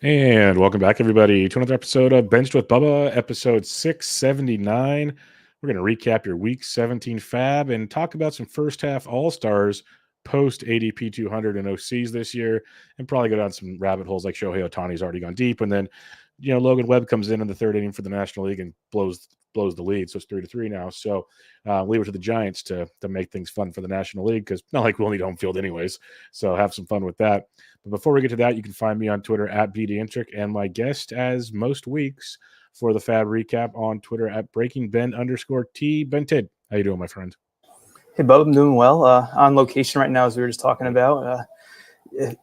And welcome back, everybody, to another episode of Benched with Bubba, episode 679. We're going to recap your week 17 FAAB and talk about some first half All Stars post ADP 200 and OCs this year, and probably go down some rabbit holes like Shohei Ohtani's already gone deep. And then, Logan Webb comes in the third inning for the National League and blows the lead. So it's 3-3 now. So leave it to the Giants to make things fun for the National League because not like we'll need home field anyways. So have some fun with that. But before we get to that, you can find me on Twitter at BDintric and my guest, as most weeks, for the FAAB Recap on Twitter at BreakingBen_T. Ben Tid, how you doing, my friend? Hey, Bub, I'm doing well. On location right now, as we were just talking about.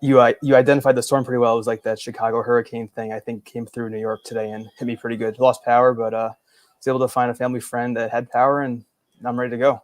You identified the storm pretty well. It was like that Chicago hurricane thing, I think, came through New York today and hit me pretty good. Lost power, but was able to find a family friend that had power, and I'm ready to go.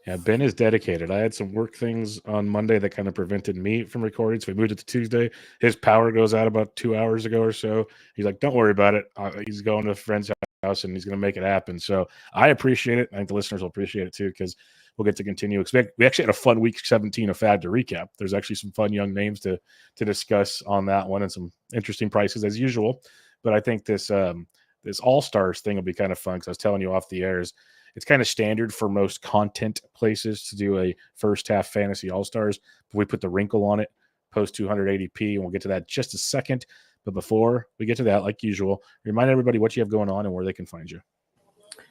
Yeah, Ben is dedicated. I had some work things on Monday that kind of prevented me from recording, so we moved it to Tuesday. His power goes out about 2 hours ago or so. He's like, "Don't worry about it. He's going to a friend's house and he's going to make it happen." So I appreciate it. I think the listeners will appreciate it too because we'll get to continue. We actually had a fun week 17 of FAAB to recap. There's actually some fun young names to discuss on that one and some interesting prices as usual. But I think this All Stars thing will be kind of fun because I was telling you off the airs. It's kind of standard for most content places to do a first half fantasy all stars. But we put the wrinkle on it, post 200 ADP, and we'll get to that just a second. But before we get to that, like usual, remind everybody what you have going on and where they can find you.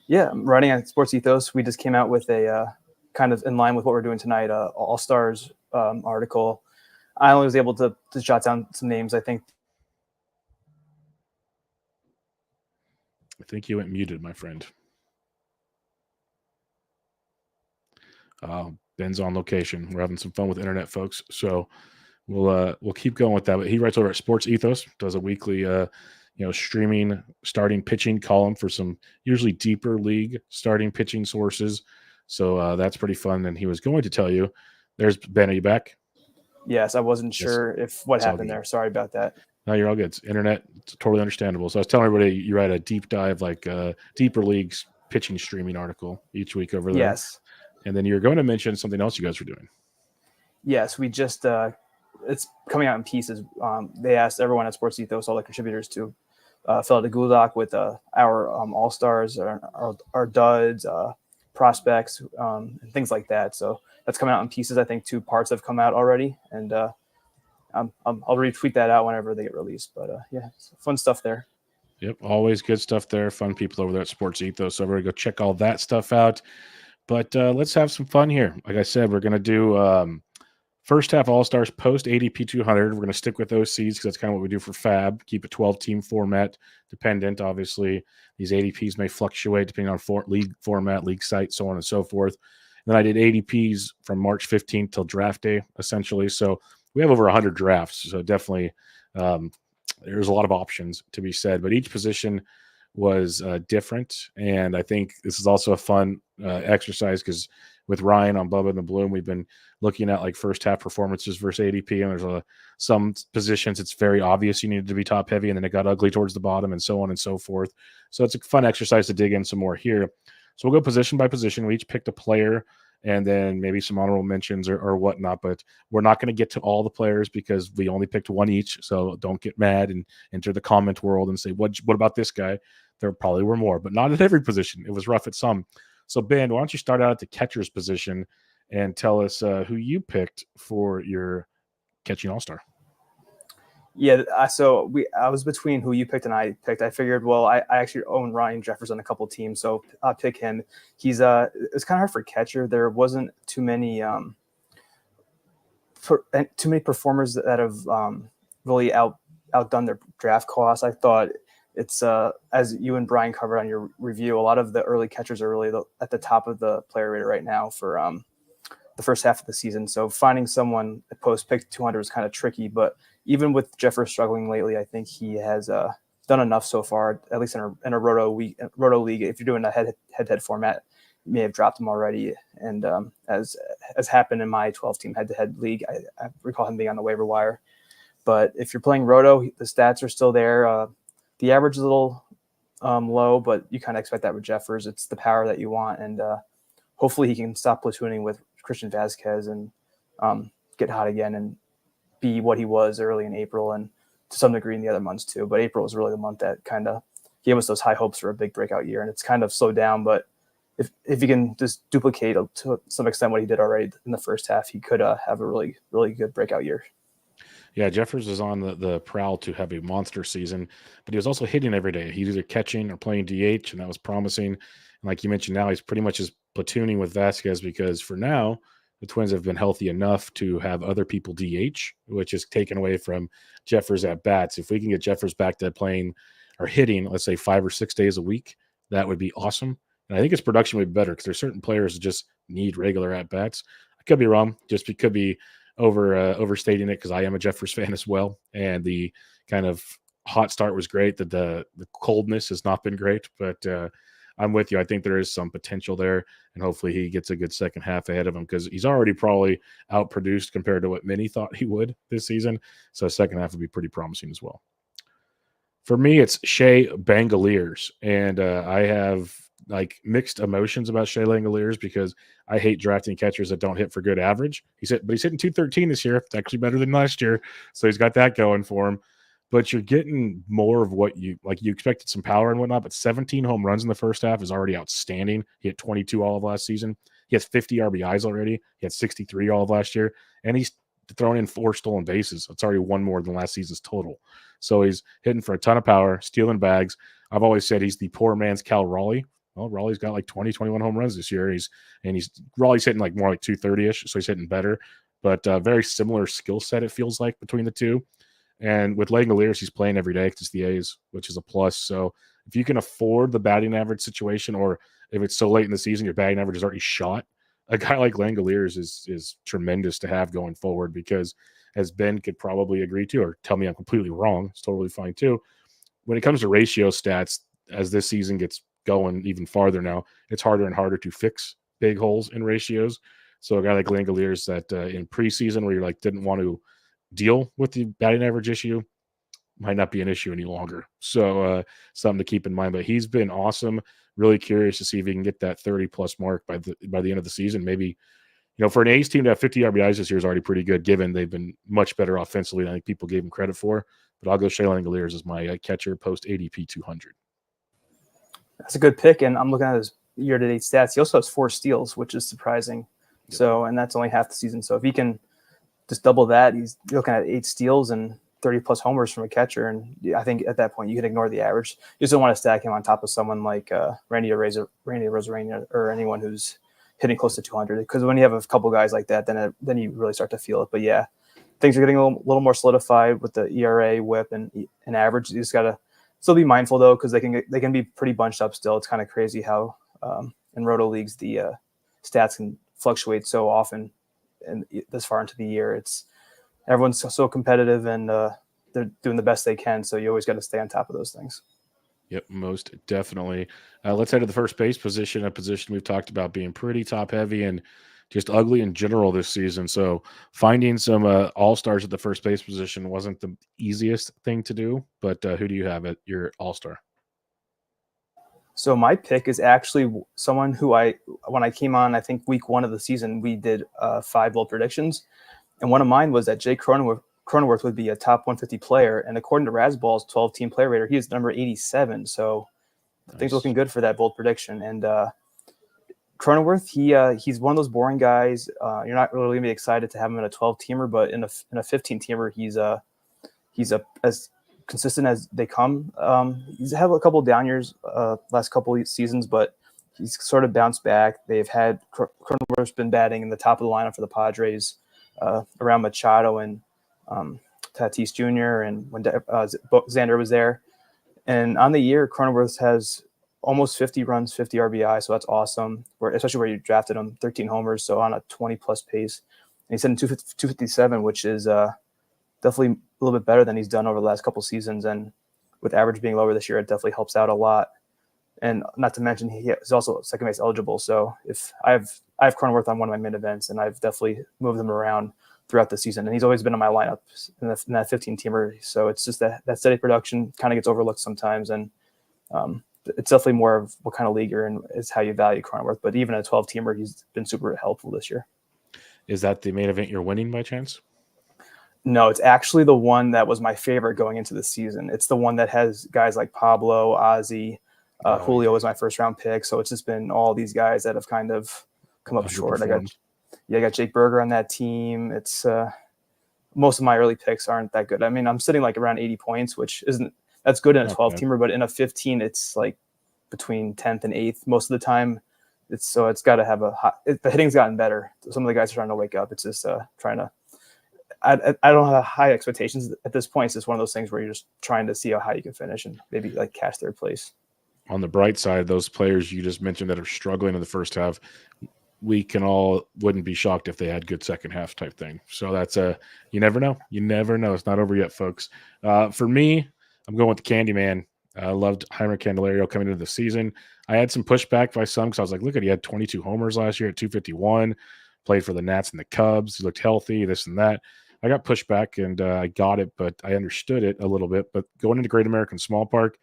Yeah, I'm writing on Sports Ethos. We just came out with a kind of in line with what we're doing tonight, All Stars article. I only was able to jot down some names. I think you went muted, my friend. Ben's on location. We're having some fun with internet, folks. So we'll keep going with that. But he writes over at Sports Ethos, does a weekly streaming starting pitching column for some usually deeper league starting pitching sources. So that's pretty fun. And he was going to tell you, there's Ben. Are you back? Yes, I wasn't sure if what happened there. Sorry about that. No, you're all good. It's internet, it's totally understandable. So I was telling everybody you write a deep dive, like deeper leagues pitching streaming article each week over there. Yes. And then you're going to mention something else you guys are doing. Yes, we just it's coming out in pieces. They asked everyone at Sports Ethos, all the contributors, to fill out a Google Doc with our All Stars, our duds, prospects, and things like that. So that's coming out in pieces. I think 2 parts have come out already, and I'll retweet that out whenever they get released. But yeah, fun stuff there. Yep, always good stuff there. Fun people over there at Sports Ethos. So we're going to go check all that stuff out. But let's have some fun here. Like I said, we're going to do first half All-Stars post ADP 200. We're going to stick with those seeds because that's kind of what we do for FAAB. Keep a 12-team format dependent. Obviously, these ADPs may fluctuate depending on league format, league site, so on and so forth. And then I did ADPs from March 15th till draft day, essentially. So we have over 100 drafts. So definitely there's a lot of options to be said. But each position was different. And I think this is also a fun exercise because with Ryan on Bubba and the Bloom, we've been looking at like first half performances versus ADP, and there's some positions it's very obvious you needed to be top heavy, and then it got ugly towards the bottom, and so on and so forth. So it's a fun exercise to dig in some more here. So we'll go position by position. We each picked a player, and then maybe some honorable mentions or whatnot. But we're not going to get to all the players because we only picked one each. So don't get mad and enter the comment world and say, what about this guy? There probably were more, but not at every position. It was rough at some. So, Ben, why don't you start out at the catcher's position and tell us who you picked for your catching all-star? Yeah, I was between who you picked and I picked. I figured, well, I actually own Ryan Jeffers on a couple teams, so I'll pick him. He's it's kind of hard for catcher. There wasn't too many performers that have really outdone their draft costs. I thought it's as you and Brian covered on your review, a lot of the early catchers are really at the top of the player rater right now for the first half of the season. So finding someone at post pick 200 is kind of tricky, but even with Jeffers struggling lately, I think he has done enough so far, at least in a roto league. If you're doing a head-to-head format, you may have dropped him already. And as happened in my 12-team head-to-head league, I recall him being on the waiver wire. But if you're playing roto, the stats are still there. The average is a little low, but you kind of expect that with Jeffers. It's the power that you want, and hopefully he can stop platooning with Christian Vasquez and get hot again and be what he was early in April and to some degree in the other months too. But April was really the month that kind of gave us those high hopes for a big breakout year, and it's kind of slowed down. But if he can just duplicate to some extent what he did already in the first half, he could have a really, really good breakout year. Yeah, Jeffers is on the prowl to have a monster season, but he was also hitting every day. He's either catching or playing DH, and that was promising. And like you mentioned, now he's pretty much just platooning with Vasquez because for now, the Twins have been healthy enough to have other people DH, which is taken away from Jeffers at bats. If we can get Jeffers back to playing or hitting, let's say 5 or 6 days a week, that would be awesome. And I think his production would be better because there's certain players that just need regular at bats. I could be wrong, just could be overstating it because I am a Jeffers fan as well. And the kind of hot start was great. The coldness has not been great, but I'm with you. I think there is some potential there, and hopefully he gets a good second half ahead of him because he's already probably outproduced compared to what many thought he would this season. So second half would be pretty promising as well. For me, it's Shea Langeliers, and I have like mixed emotions about Shea Langeliers because I hate drafting catchers that don't hit for good average. He's hitting 213 this year. It's actually better than last year, so he's got that going for him. But you're getting more of what you like. You expected some power and whatnot, but 17 home runs in the first half is already outstanding. He had 22 all of last season. He has 50 RBIs already. He had 63 all of last year, and he's thrown in 4 stolen bases. It's already one more than last season's total. So he's hitting for a ton of power, stealing bags. I've always said he's the poor man's Cal Raleigh. Well, Raleigh's got like 20, 21 home runs this year. Raleigh's hitting like more like 230-ish, so he's hitting better. But very similar skill set, it feels like, between the two. And with Langeliers, he's playing every day because it's the A's, which is a plus. So if you can afford the batting average situation, or if it's so late in the season, your batting average is already shot, a guy like Langeliers is tremendous to have going forward because, as Ben could probably agree to, or tell me I'm completely wrong, it's totally fine too. When it comes to ratio stats, as this season gets going even farther now, it's harder and harder to fix big holes in ratios. So a guy like Langeliers that in preseason where you're like didn't want to deal with the batting average issue might not be an issue any longer. So something to keep in mind. But he's been awesome. Really curious to see if he can get that 30-plus mark by the end of the season. Maybe, for an A's team to have 50 RBIs this year is already pretty good, given they've been much better offensively than I think people gave him credit for. But I'll go Shea Langeliers as my catcher post ADP 200. That's a good pick, and I'm looking at his year-to-date stats. He also has 4 steals, which is surprising. Yep. So, and that's only half the season. So if he can just double that, you're looking at 8 steals and 30-plus homers from a catcher. And I think at that point you can ignore the average. You just don't want to stack him on top of someone like Randy Arozarena or anyone who's hitting close to 200. Because when you have a couple guys like that, then you really start to feel it. But yeah, things are getting a little more solidified with the ERA, WHIP, and average. You just got to still be mindful though, because they can be pretty bunched up still. It's kind of crazy how in roto leagues the stats can fluctuate so often and this far into the year. Everyone's so competitive, and they're doing the best they can. So you always got to stay on top of those things. Yep, most definitely. Let's head to the first base position, a position we've talked about being pretty top heavy and just ugly in general this season. So finding some all-stars at the first base position wasn't the easiest thing to do, but who do you have at your all-star? So my pick is actually someone who when I came on, I think week 1 of the season, we did 5 bold predictions. And one of mine was that Jay Cronenworth would be a top 150 player. And according to Razzball's 12-team player rater, he is number 87. So nice. Things looking good for that bold prediction. And Cronenworth, he's one of those boring guys. You're not really going to be excited to have him in a 12-teamer, but in a 15-teamer, he's as consistent as they come. He's had a couple of down years last couple of seasons, but he's sort of bounced back. They've had Cronenworth's been batting in the top of the lineup for the Padres around Machado and Tatis Jr. and when Xander was there. And on the year, Cronenworth has almost 50 runs, 50 RBI, so that's awesome. Especially where you drafted him, 13 homers, so on a 20-plus pace. And he's hitting 257, which is definitely a little bit better than he's done over the last couple seasons. And with average being lower this year, it definitely helps out a lot. And not to mention, he is also second base eligible. So if I have Cronenworth on one of my mid events, and I've definitely moved him around throughout the season. And he's always been in my lineup in that 15-teamer. So it's just that steady production kind of gets overlooked sometimes. And it's definitely more of what kind of league you're in is how you value Cronenworth. But even a 12-teamer, he's been super helpful this year. Is that the main event you're winning by chance? No, it's actually the one that was my favorite going into the season. It's the one that has guys like Pablo, Ozzy, Julio was my first round pick. So it's just been all these guys that have kind of come up short. I got Jake Berger on that team. It's most of my early picks aren't that good. I mean, I'm sitting like around 80 points, which that's good in a 12 teamer, but in a 15, it's like between 10th and 8th most of the time. It's got to have the hitting's gotten better. Some of the guys are trying to wake up. It's just trying to. I don't have high expectations at this point. It's just one of those things where you're just trying to see how high you can finish and maybe like catch third place. On the bright side, those players you just mentioned that are struggling in the first half, we wouldn't be shocked if they had good second half type thing. So that's you never know. You never know. It's not over yet, folks. For me, I'm going with the Candyman. I loved Jaime Candelario coming into the season. I had some pushback by some because I was like, look at, he had 22 homers last year at 251, played for the Nats and the Cubs. He looked healthy, this and that. I got pushback and I got it, but I understood it a little bit. But going into Great American Small Park,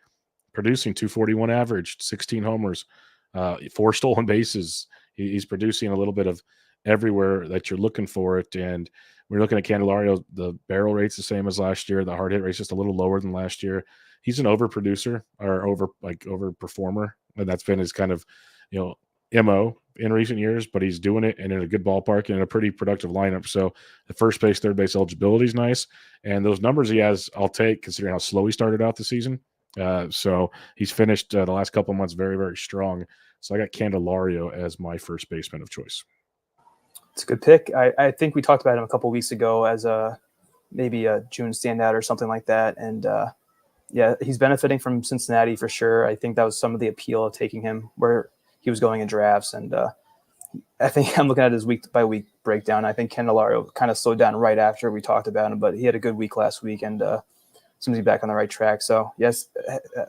producing 241 average, 16 homers, 4 stolen bases. He's producing a little bit of everywhere that you're looking for it. And we're looking at Candelario, the barrel rate's the same as last year. The hard hit rate's just a little lower than last year. He's an overproducer or overperformer. And that's been his kind of, MO in recent years, but he's doing it and in a good ballpark and in a pretty productive lineup. So the first base, third base eligibility is nice. And those numbers he has, I'll take considering how slow he started out the season. So he's finished the last couple of months very, very strong. So I got Candelario as my first baseman of choice. It's a good pick. I think we talked about him a couple of weeks ago as maybe a June standout or something like that. And he's benefiting from Cincinnati for sure. I think that was some of the appeal of taking him where he was going in drafts. And I think I'm looking at his week by week breakdown. I think Candelario kind of slowed down right after we talked about him, but he had a good week last week and seems to be back on the right track. So yes,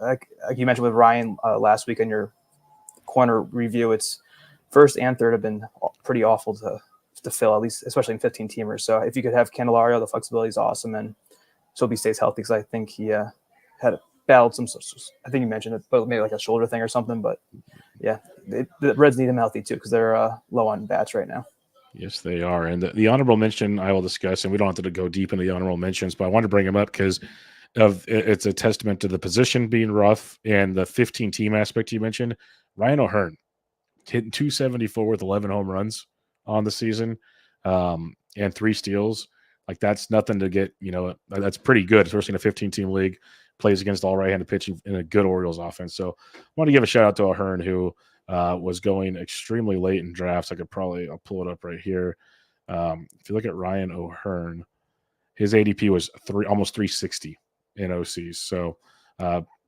like you mentioned with Ryan last week in your corner review, it's first and third have been pretty awful to fill, at least, especially in 15 teamers. So if you could have Candelario, the flexibility is awesome. And so hope he stays healthy because I think he had battled some, I think you mentioned it, but maybe like a shoulder thing or something. But yeah, the Reds need him healthy too because they're low on bats right now. Yes, they are. And the honorable mention I will discuss, and we don't have to go deep into the honorable mentions, but I want to bring him up because it's a testament to the position being rough and the 15 team aspect you mentioned. Ryan O'Hearn hitting 274 with 11 home runs on the season and 3 steals. Like that's nothing to get, that's pretty good, especially in a 15 team league. Plays against all right-handed pitching in a good Orioles offense. So I want to give a shout out to O'Hearn who was going extremely late in drafts. I'll pull it up right here. If you look at Ryan O'Hearn, his ADP was almost 360 in OCs. So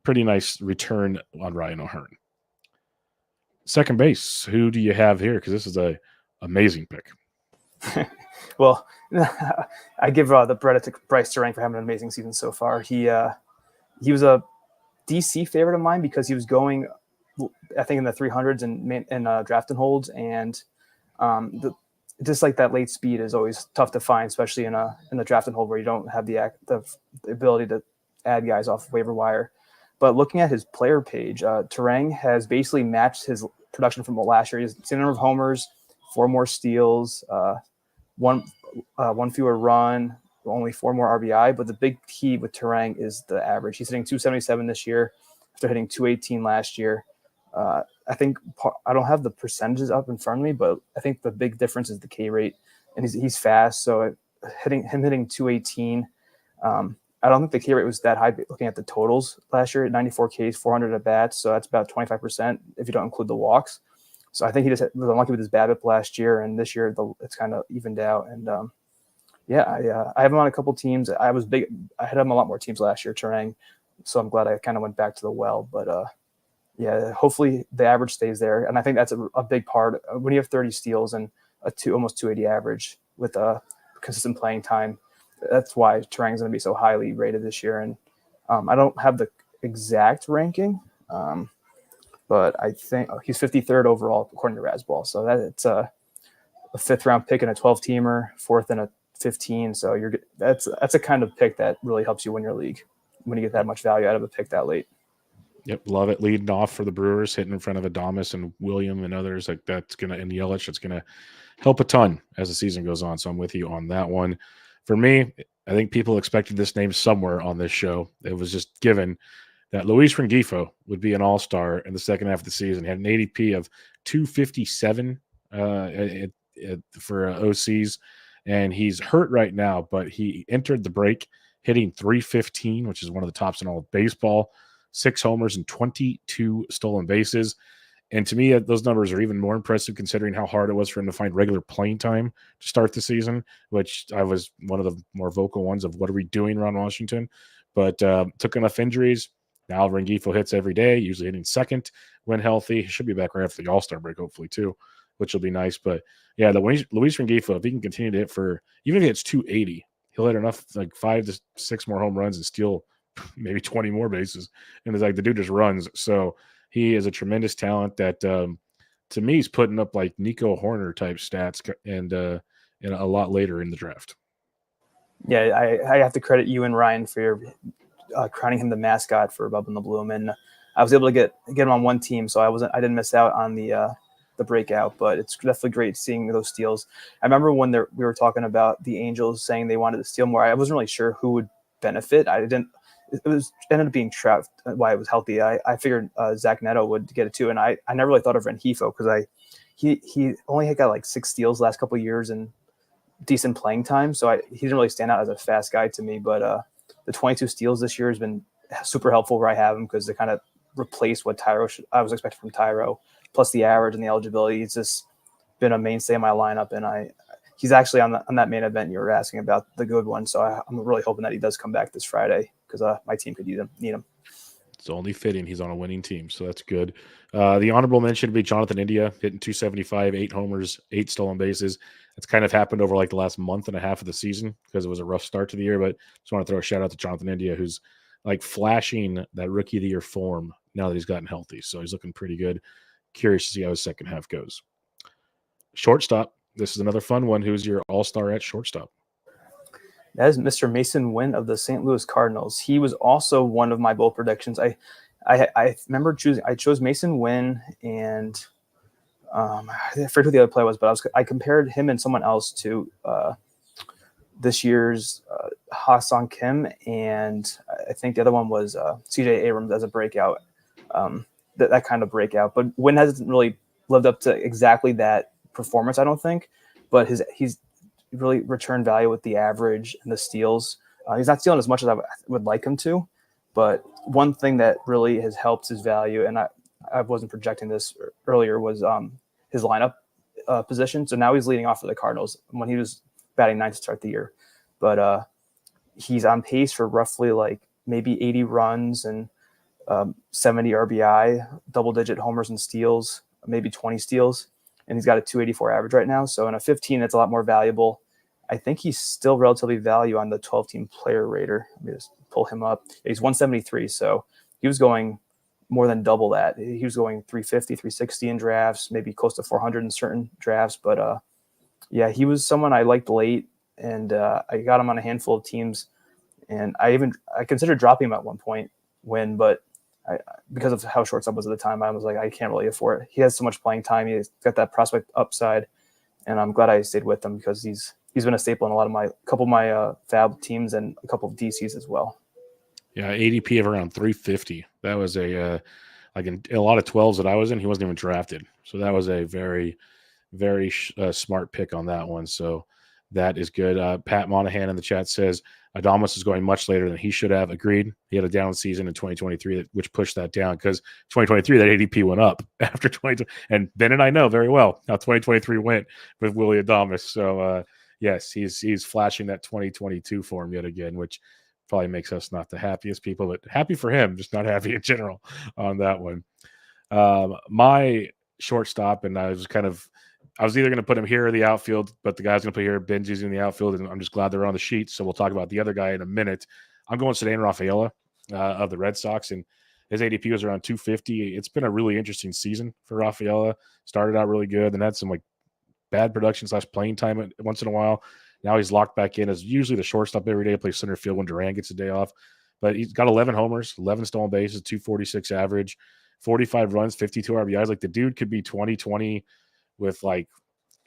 pretty nice return on Ryan O'Hearn. Second base, who do you have here? Because this is a amazing pick. Well, I give the credit to Bryce Terang for having an amazing season so far. He was a DC favorite of mine because he was going, I think, in the 300s in draft and holds, and just like that late speed is always tough to find, especially in the draft and hold where you don't have the ability to add guys off waiver wire. But looking at his player page, Terang has basically matched his production from last year. He's the same number of homers, 4 more steals, one fewer run, only 4 more RBI. But the big key with Terang is the average. He's hitting 277 this year after hitting 218 last year. I think I don't have the percentages up in front of me, but I think the big difference is the K rate, and he's fast. So hitting 218. I don't think the K rate was that high looking at the totals last year at 94 Ks, 400 at bats. So that's about 25% if you don't include the walks. So I think he just was unlucky with his BABIP last year, and this year it's kind of evened out. And I have him on a couple teams. I had him on a lot more teams last year, Terang. So I'm glad I kind of went back to the well. But hopefully the average stays there. And I think that's a big part. When you have 30 steals and almost 280 average with a consistent playing time, that's why Terang is going to be so highly rated this year. And I don't have the exact ranking, but I think he's 53rd overall according to Razzball. So it's a 5th round pick and a 12 teamer, 4th and a 15. So that's a kind of pick that really helps you win your league when you get that much value out of a pick that late. Yep, love it. Leading off for the Brewers, hitting in front of Adames and William and others like that's gonna, and Yelich, it's gonna help a ton as the season goes on. So I'm with you on that one. for me, I think people expected this name somewhere on this show. It was just given that Luis Rengifo would be an all-star in the second half of the season. He had an ADP of 257 for OCs, and he's hurt right now, but he entered the break hitting 315, which is one of the tops in all of baseball, 6 homers and 22 stolen bases. And to me, those numbers are even more impressive considering how hard it was for him to find regular playing time to start the season, which I was one of the more vocal ones of what are we doing around Washington. But took enough injuries. Now Rengifo hits every day, usually hitting second when healthy. He should be back right after the All-Star break, hopefully, too, which will be nice. But, yeah, Luis Rengifo, if he can continue to hit for – even if he hits 280, he'll hit enough, like 5 to 6 more home runs and steal maybe 20 more bases. And it's like the dude just runs. So – he is a tremendous talent that, to me, is putting up like Nico Horner type stats and a lot later in the draft. Yeah, I have to credit you and Ryan for your crowning him the mascot for Bubba and the Bloom, and I was able to get him on one team, so I didn't miss out on the breakout. But it's definitely great seeing those steals. I remember when we were talking about the Angels saying they wanted to steal more. I wasn't really sure who would benefit. It ended up being Trout while it was healthy. I figured Zach Neto would get it too, and I never really thought of Rengifo because he only had got like 6 steals last couple of years and decent playing time, so he didn't really stand out as a fast guy to me. But the 22 steals this year has been super helpful where I have him because they kind of replace what I was expecting from Tyro, plus the average and the eligibility. It's just been a mainstay in my lineup, and he's actually on that main event you were asking about, the good one. So I'm really hoping that he does come back this Friday because my team could need him. It's only fitting he's on a winning team, so that's good. The honorable mention would be Jonathan India, hitting 275, 8 homers, 8 stolen bases. That's kind of happened over like the last month and a half of the season because it was a rough start to the year, but just want to throw a shout out to Jonathan India, who's like flashing that rookie of the year form now that he's gotten healthy. So he's looking pretty good. Curious to see how his second half goes. Shortstop. This is another fun one. Who's your all-star at shortstop? That is Mr. Mason Wynn of the St. Louis Cardinals. He was also one of my bold predictions. I remember I chose Mason Wynn, and I forget who the other player was, but I compared him and someone else to this year's Ha-Sung Kim, and I think the other one was C.J. Abrams as a breakout, that kind of breakout. But Wynn hasn't really lived up to exactly that performance, I don't think, but he's really returned value with the average and the steals. He's not stealing as much as I would like him to, but one thing that really has helped his value, and I wasn't projecting this earlier, was his lineup position. So now he's leading off for the Cardinals when he was batting 9th to start the year, but he's on pace for roughly like maybe 80 runs and 70 RBI, double-digit homers and steals, maybe 20 steals. And he's got a 284 average right now. So in a 15, it's a lot more valuable. I think he's still relatively value on the 12-team player rater. Let me just pull him up. He's 173. So he was going more than double that. He was going 350, 360 in drafts, maybe close to 400 in certain drafts. But yeah, he was someone I liked late, and I got him on a handful of teams. And I considered dropping him at one point but because of how shortstop was at the time, I was like, I can't really afford it. He has so much playing time. He's got that prospect upside, and I'm glad I stayed with him because he's been a staple in a couple of my FAAB teams and a couple of DCs as well. Yeah, ADP of around 350. That was like in a lot of 12s that I was in, he wasn't even drafted. So that was a very, very smart pick on that one. So that is good. Pat Monahan in the chat says Adames is going much later than he should have. Agreed. He had a down season in 2023, which pushed that down because 2023, that ADP went up after 2020. And Ben and I know very well how 2023 went with Willy Adames. So, yes, he's flashing that 2022 form yet again, which probably makes us not the happiest people, but happy for him, just not happy in general on that one. My shortstop, and I was either going to put him here or the outfield, but the guy's going to put here. Ben's using the outfield, and I'm just glad they're on the sheet. So we'll talk about the other guy in a minute. I'm going Ceddanne Rafaela of the Red Sox, and his ADP was around 250. It's been a really interesting season for Rafaela. Started out really good, and had some like bad production / playing time once in a while. Now he's locked back in as usually the shortstop every day. Plays center field when Duran gets a day off. But he's got 11 homers, 11 stolen bases, 246 average, 45 runs, 52 RBIs. Like the dude could be 20-20 with like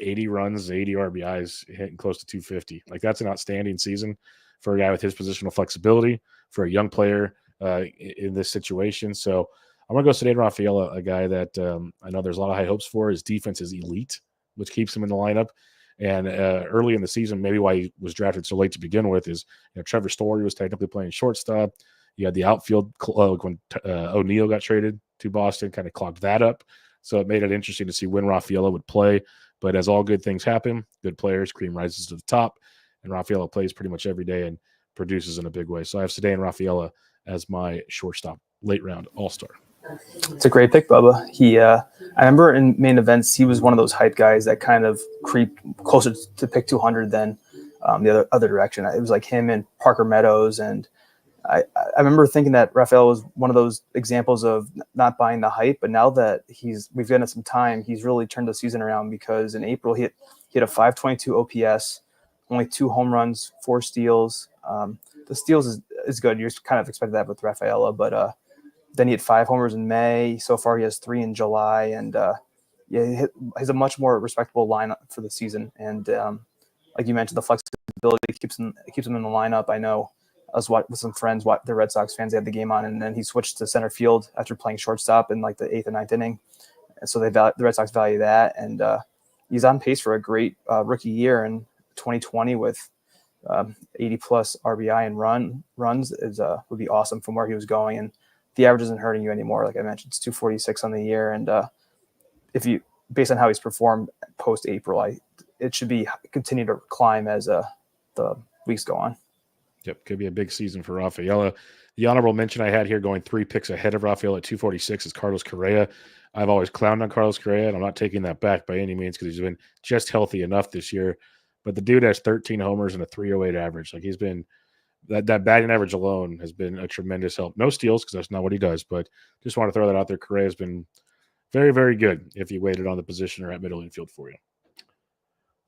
80 runs, 80 RBIs, hitting close to 250. Like, that's an outstanding season for a guy with his positional flexibility, for a young player in this situation. So I'm going to go Ceddanne Rafaela, a guy that I know there's a lot of high hopes for. His defense is elite, which keeps him in the lineup. And early in the season, maybe why he was drafted so late to begin with is, Trevor Story was technically playing shortstop. You had the outfield when O'Neill got traded to Boston, kind of clogged that up. So it made it interesting to see when Rafaela would play. But as all good things happen, good players, cream rises to the top. And Rafaela plays pretty much every day and produces in a big way. So I have Ceddanne Rafaela as my shortstop late round all-star. It's a great pick, Bubba. I remember in main events, he was one of those hype guys that kind of creeped closer to pick 200 than the other direction. It was like him and Parker Meadows. And I remember thinking that Rafael was one of those examples of not buying the hype. But now that we've given it some time, he's really turned the season around, because in April, he hit a 522 OPS, only 2 home runs, 4 steals. The steals is good. You're kind of expected that with Rafaela, but then he hit 5 homers in May. So far, he has 3 in July, and he has a much more respectable lineup for the season. And like you mentioned, the flexibility keeps him in the lineup. I know I was with some friends, the Red Sox fans. They had the game on, and then he switched to center field after playing shortstop in like the 8th or 9th inning. And so the Red Sox value that, and he's on pace for a great rookie year in 2020 with 80 plus RBI and runs would be awesome from where he was going. And the average isn't hurting you anymore. Like I mentioned, it's 246 on the year. And if you, based on how he's performed post April, it should be continue to climb as the weeks go on. Yep. Could be a big season for Rafaela. The honorable mention I had here, going 3 picks ahead of Rafaela at 246, is Carlos Correa. I've always clowned on Carlos Correa, and I'm not taking that back by any means, because he's been just healthy enough this year. But the dude has 13 homers and a 308 average. Like, he's been that batting average alone has been a tremendous help. No steals, because that's not what he does, but just want to throw that out there. Correa has been very, very good if you waited on the position or at middle infield for you.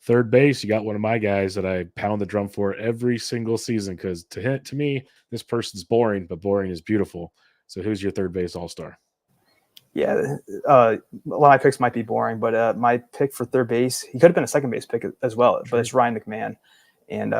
Third base, you got one of my guys that I pound the drum for every single season, because to me, this person's boring, but boring is beautiful. So who's your third base all-star? Yeah, a lot of my picks might be boring, but my pick for third base, he could have been a second base pick as well, but it's Ryan McMahon. And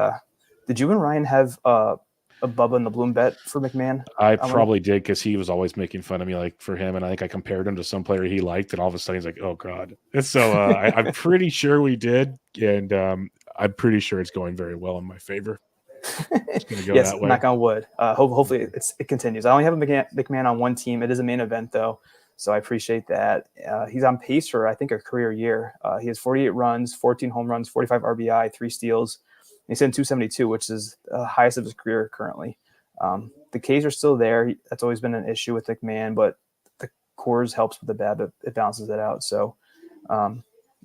did you and Ryan have a Bubba in the Bloom bet for McMahon? I probably did, because he was always making fun of me, like, for him, and I think I compared him to some player he liked, and all of a sudden he's like, oh God. And so I'm pretty sure we did, and I'm pretty sure it's going very well in my favor. It's going to go that way. Knock on wood. Hopefully it continues. I only have a McMahon on one team. It is a main event though, so I appreciate that. He's on pace for, I think, a career year. He has 48 runs, 14 home runs, 45 RBI, 3 steals. He's in 272, which is the highest of his career currently. The Ks are still there. That's always been an issue with McMahon, but the Coors helps with the BABIP. It balances it out. So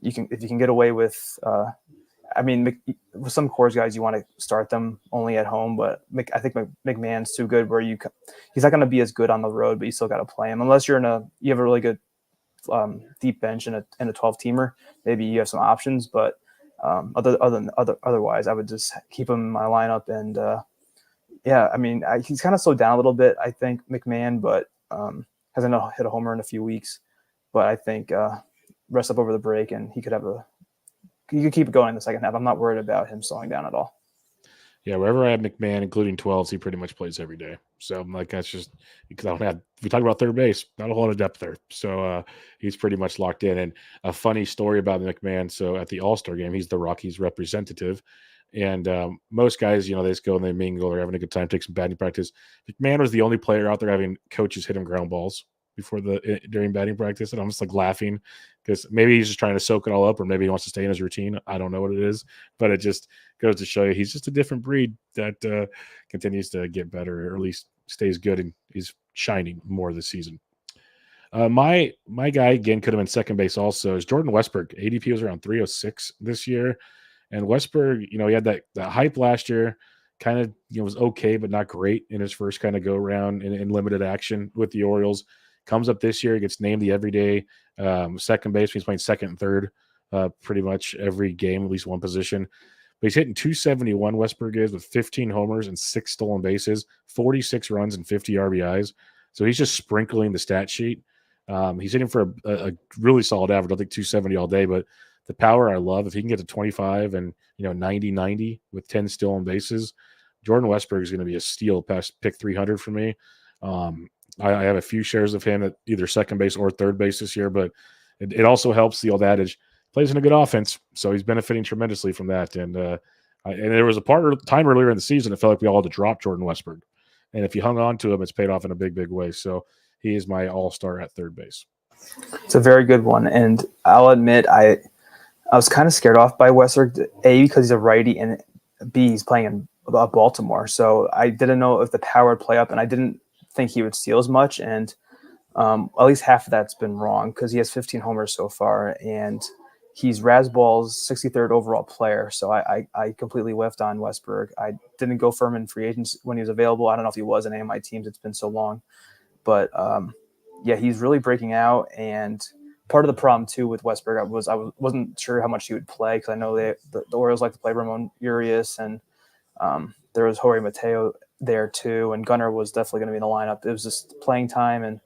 if you can get away with, with some Coors guys, you want to start them only at home, but I think McMahon's too good where he's not going to be as good on the road, but you still got to play him unless you have a really good deep bench and a 12-teamer. Maybe you have some options, but otherwise, I would just keep him in my lineup. And he's kind of slowed down a little bit, I think, McMahon, but hasn't hit a homer in a few weeks. But I think rest up over the break, and he could keep it going in the second half. I'm not worried about him slowing down at all. Yeah, wherever I have McMahon, including 12s, he pretty much plays every day. So like, that's just because we talk about third base, not a whole lot of depth there. So he's pretty much locked in. And a funny story about McMahon. So at the All-Star game, he's the Rockies representative. And most guys, they just go and they mingle or having a good time, take some batting practice. McMahon was the only player out there having coaches hit him ground balls during batting practice, and I'm just like laughing because maybe he's just trying to soak it all up, or maybe he wants to stay in his routine. I don't know what it is, but it just goes to show you he's just a different breed that continues to get better, or at least stays good, and he's shining more this season. My guy again could have been second base also is Jordan Westburg. ADP was around 306 this year, and Westburg, he had that hype last year. Kind of was okay, but not great in his first kind of go around in limited action with the Orioles. Comes up this year, gets named the everyday second base. He's playing second and third pretty much every game, at least one position. But he's hitting 271, Westburg is, with 15 homers and 6 stolen bases, 46 runs and 50 RBIs. So he's just sprinkling the stat sheet. He's hitting for a really solid average. I think 270 all day, but The power I love. If he can get to 25 and 90 with 10 stolen bases, Jordan Westburg is going to be a steal past pick 300 for me. I have a few shares of him at either second base or third base this year, but it also helps the old adage, plays in a good offense, so he's benefiting tremendously from that. And there was a time earlier in the season it felt like we all had to drop Jordan Westburg, and if you hung on to him, it's paid off in a big, big way. So he is my all-star at third base. It's a very good one, and I'll admit I was kind of scared off by Westburg, A, because he's a righty, and B, he's playing in Baltimore, so I didn't know if the power would play up, and I didn't think he would steal as much, and at least half of that's been wrong because he has 15 homers so far, and he's Razzball's 63rd overall player. So I completely whiffed on Westburg. I didn't go for him in free agents when he was available. I don't know if he was in any of my teams. It's been so long, but yeah, he's really breaking out. And part of the problem too with Westburg I wasn't sure how much he would play because I know the Orioles like to play Ramon Urias, and there was Jorge Mateo there too, and Gunnar was definitely going to be in the lineup. It was just playing time and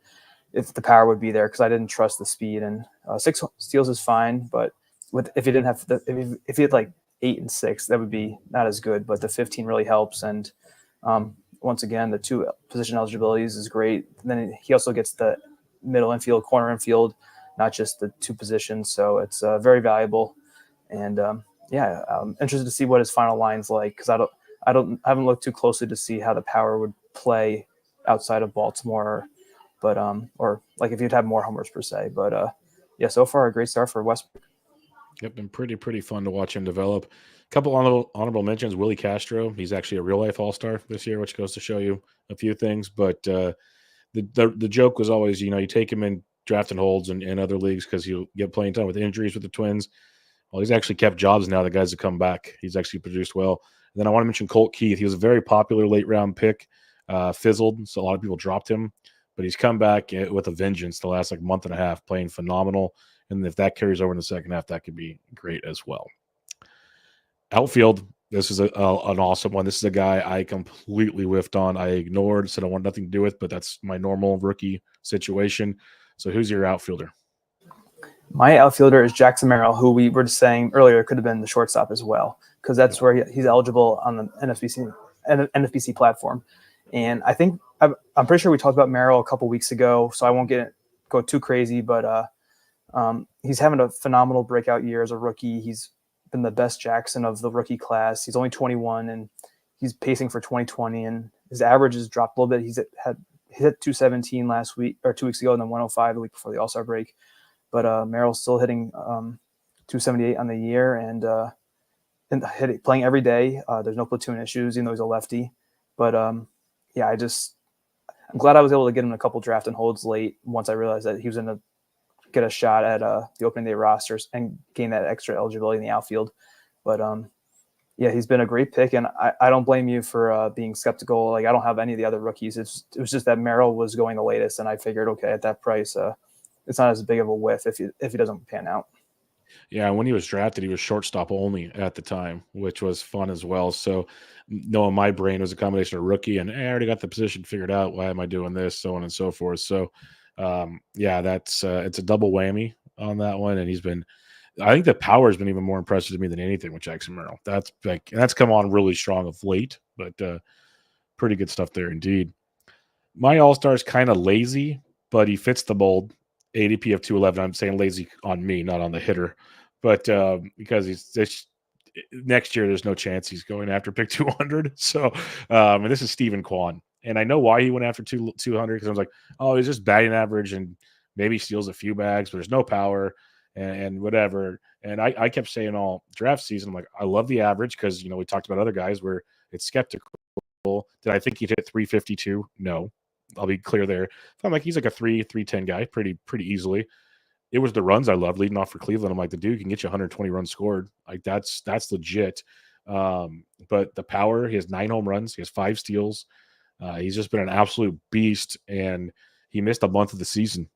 if the power would be there because I didn't trust the speed. And 6 steals is fine, but if he didn't have if he had like 8 and 6, that would be not as good. But the 15 really helps. And once again, the 2 position eligibilities is great. And then he also gets the middle infield, corner infield, not just the 2 positions. So it's very valuable. And yeah, I'm interested to see what his final line's like because I haven't looked too closely to see how the power would play outside of Baltimore, but or like if you'd have more homers per se. But yeah, so far a great start for Westbrook. Yep, been pretty fun to watch him develop. A couple honorable mentions: Willie Castro. He's actually a real life All-Star this year, which goes to show you a few things. But the joke was always, you take him in draft and holds and other leagues because he'll get playing time with injuries with the Twins. Well, he's actually kept jobs now. The guys have come back. He's actually produced well. And then I want to mention Colt Keith. He was a very popular late round pick, fizzled, so a lot of people dropped him. But he's come back with a vengeance the last month and a half, playing phenomenal. And if that carries over in the second half, that could be great as well. Outfield, this is an awesome one. This is a guy I completely whiffed on. I ignored, said I want nothing to do with, but that's my normal rookie situation. So who's your outfielder? My outfielder is Jackson Merrill, who we were saying earlier could have been the shortstop as well, because that's where he's eligible on the NFBC platform. And I think I'm pretty sure we talked about Merrill a couple weeks ago, so I won't go too crazy. But he's having a phenomenal breakout year as a rookie. He's been the best Jackson of the rookie class. He's only 21, and he's pacing for 2020. And his average has dropped a little bit. He hit 217 last week or 2 weeks ago, and then 105 the week before the All-Star break. But Merrill's still hitting 278 on the year and playing every day. There's no platoon issues, even though he's a lefty. But yeah, I'm glad I was able to get him a couple draft and holds late once I realized that he was going to get a shot at the opening day rosters and gain that extra eligibility in the outfield. But yeah, he's been a great pick, and I don't blame you for being skeptical. Like, I don't have any of the other rookies. It was just that Merrill was going the latest, and I figured, okay, at that price, it's not as big of a whiff if he doesn't pan out. Yeah, when he was drafted, he was shortstop only at the time, which was fun as well. So, knowing my brain was a combination of rookie and I already got the position figured out. Why am I doing this? So on and so forth. So, yeah, that's it's a double whammy on that one. And I think the power has been even more impressive to me than anything with Jackson Merrill. That's come on really strong of late, but pretty good stuff there indeed. My All-Star is kind of lazy, but he fits the mold. ADP of 211. I'm saying lazy on me, not on the hitter, but because next year there's no chance he's going after pick 200. So, and this is Stephen Kwan, and I know why he went after 200 because I was like, oh, he's just batting average and maybe steals a few bags, but there's no power and whatever. And I kept saying all draft season, I'm like, I love the average because we talked about other guys where it's skeptical. Did I think he'd hit 352? No. I'll be clear there. I'm like, he's like a 310 guy pretty easily. It was the runs I love leading off for Cleveland. I'm like, the dude can get you 120 runs scored. Like that's legit. But the power, he has 9 home runs. He has 5 steals. He's just been an absolute beast, and he missed a month of the season,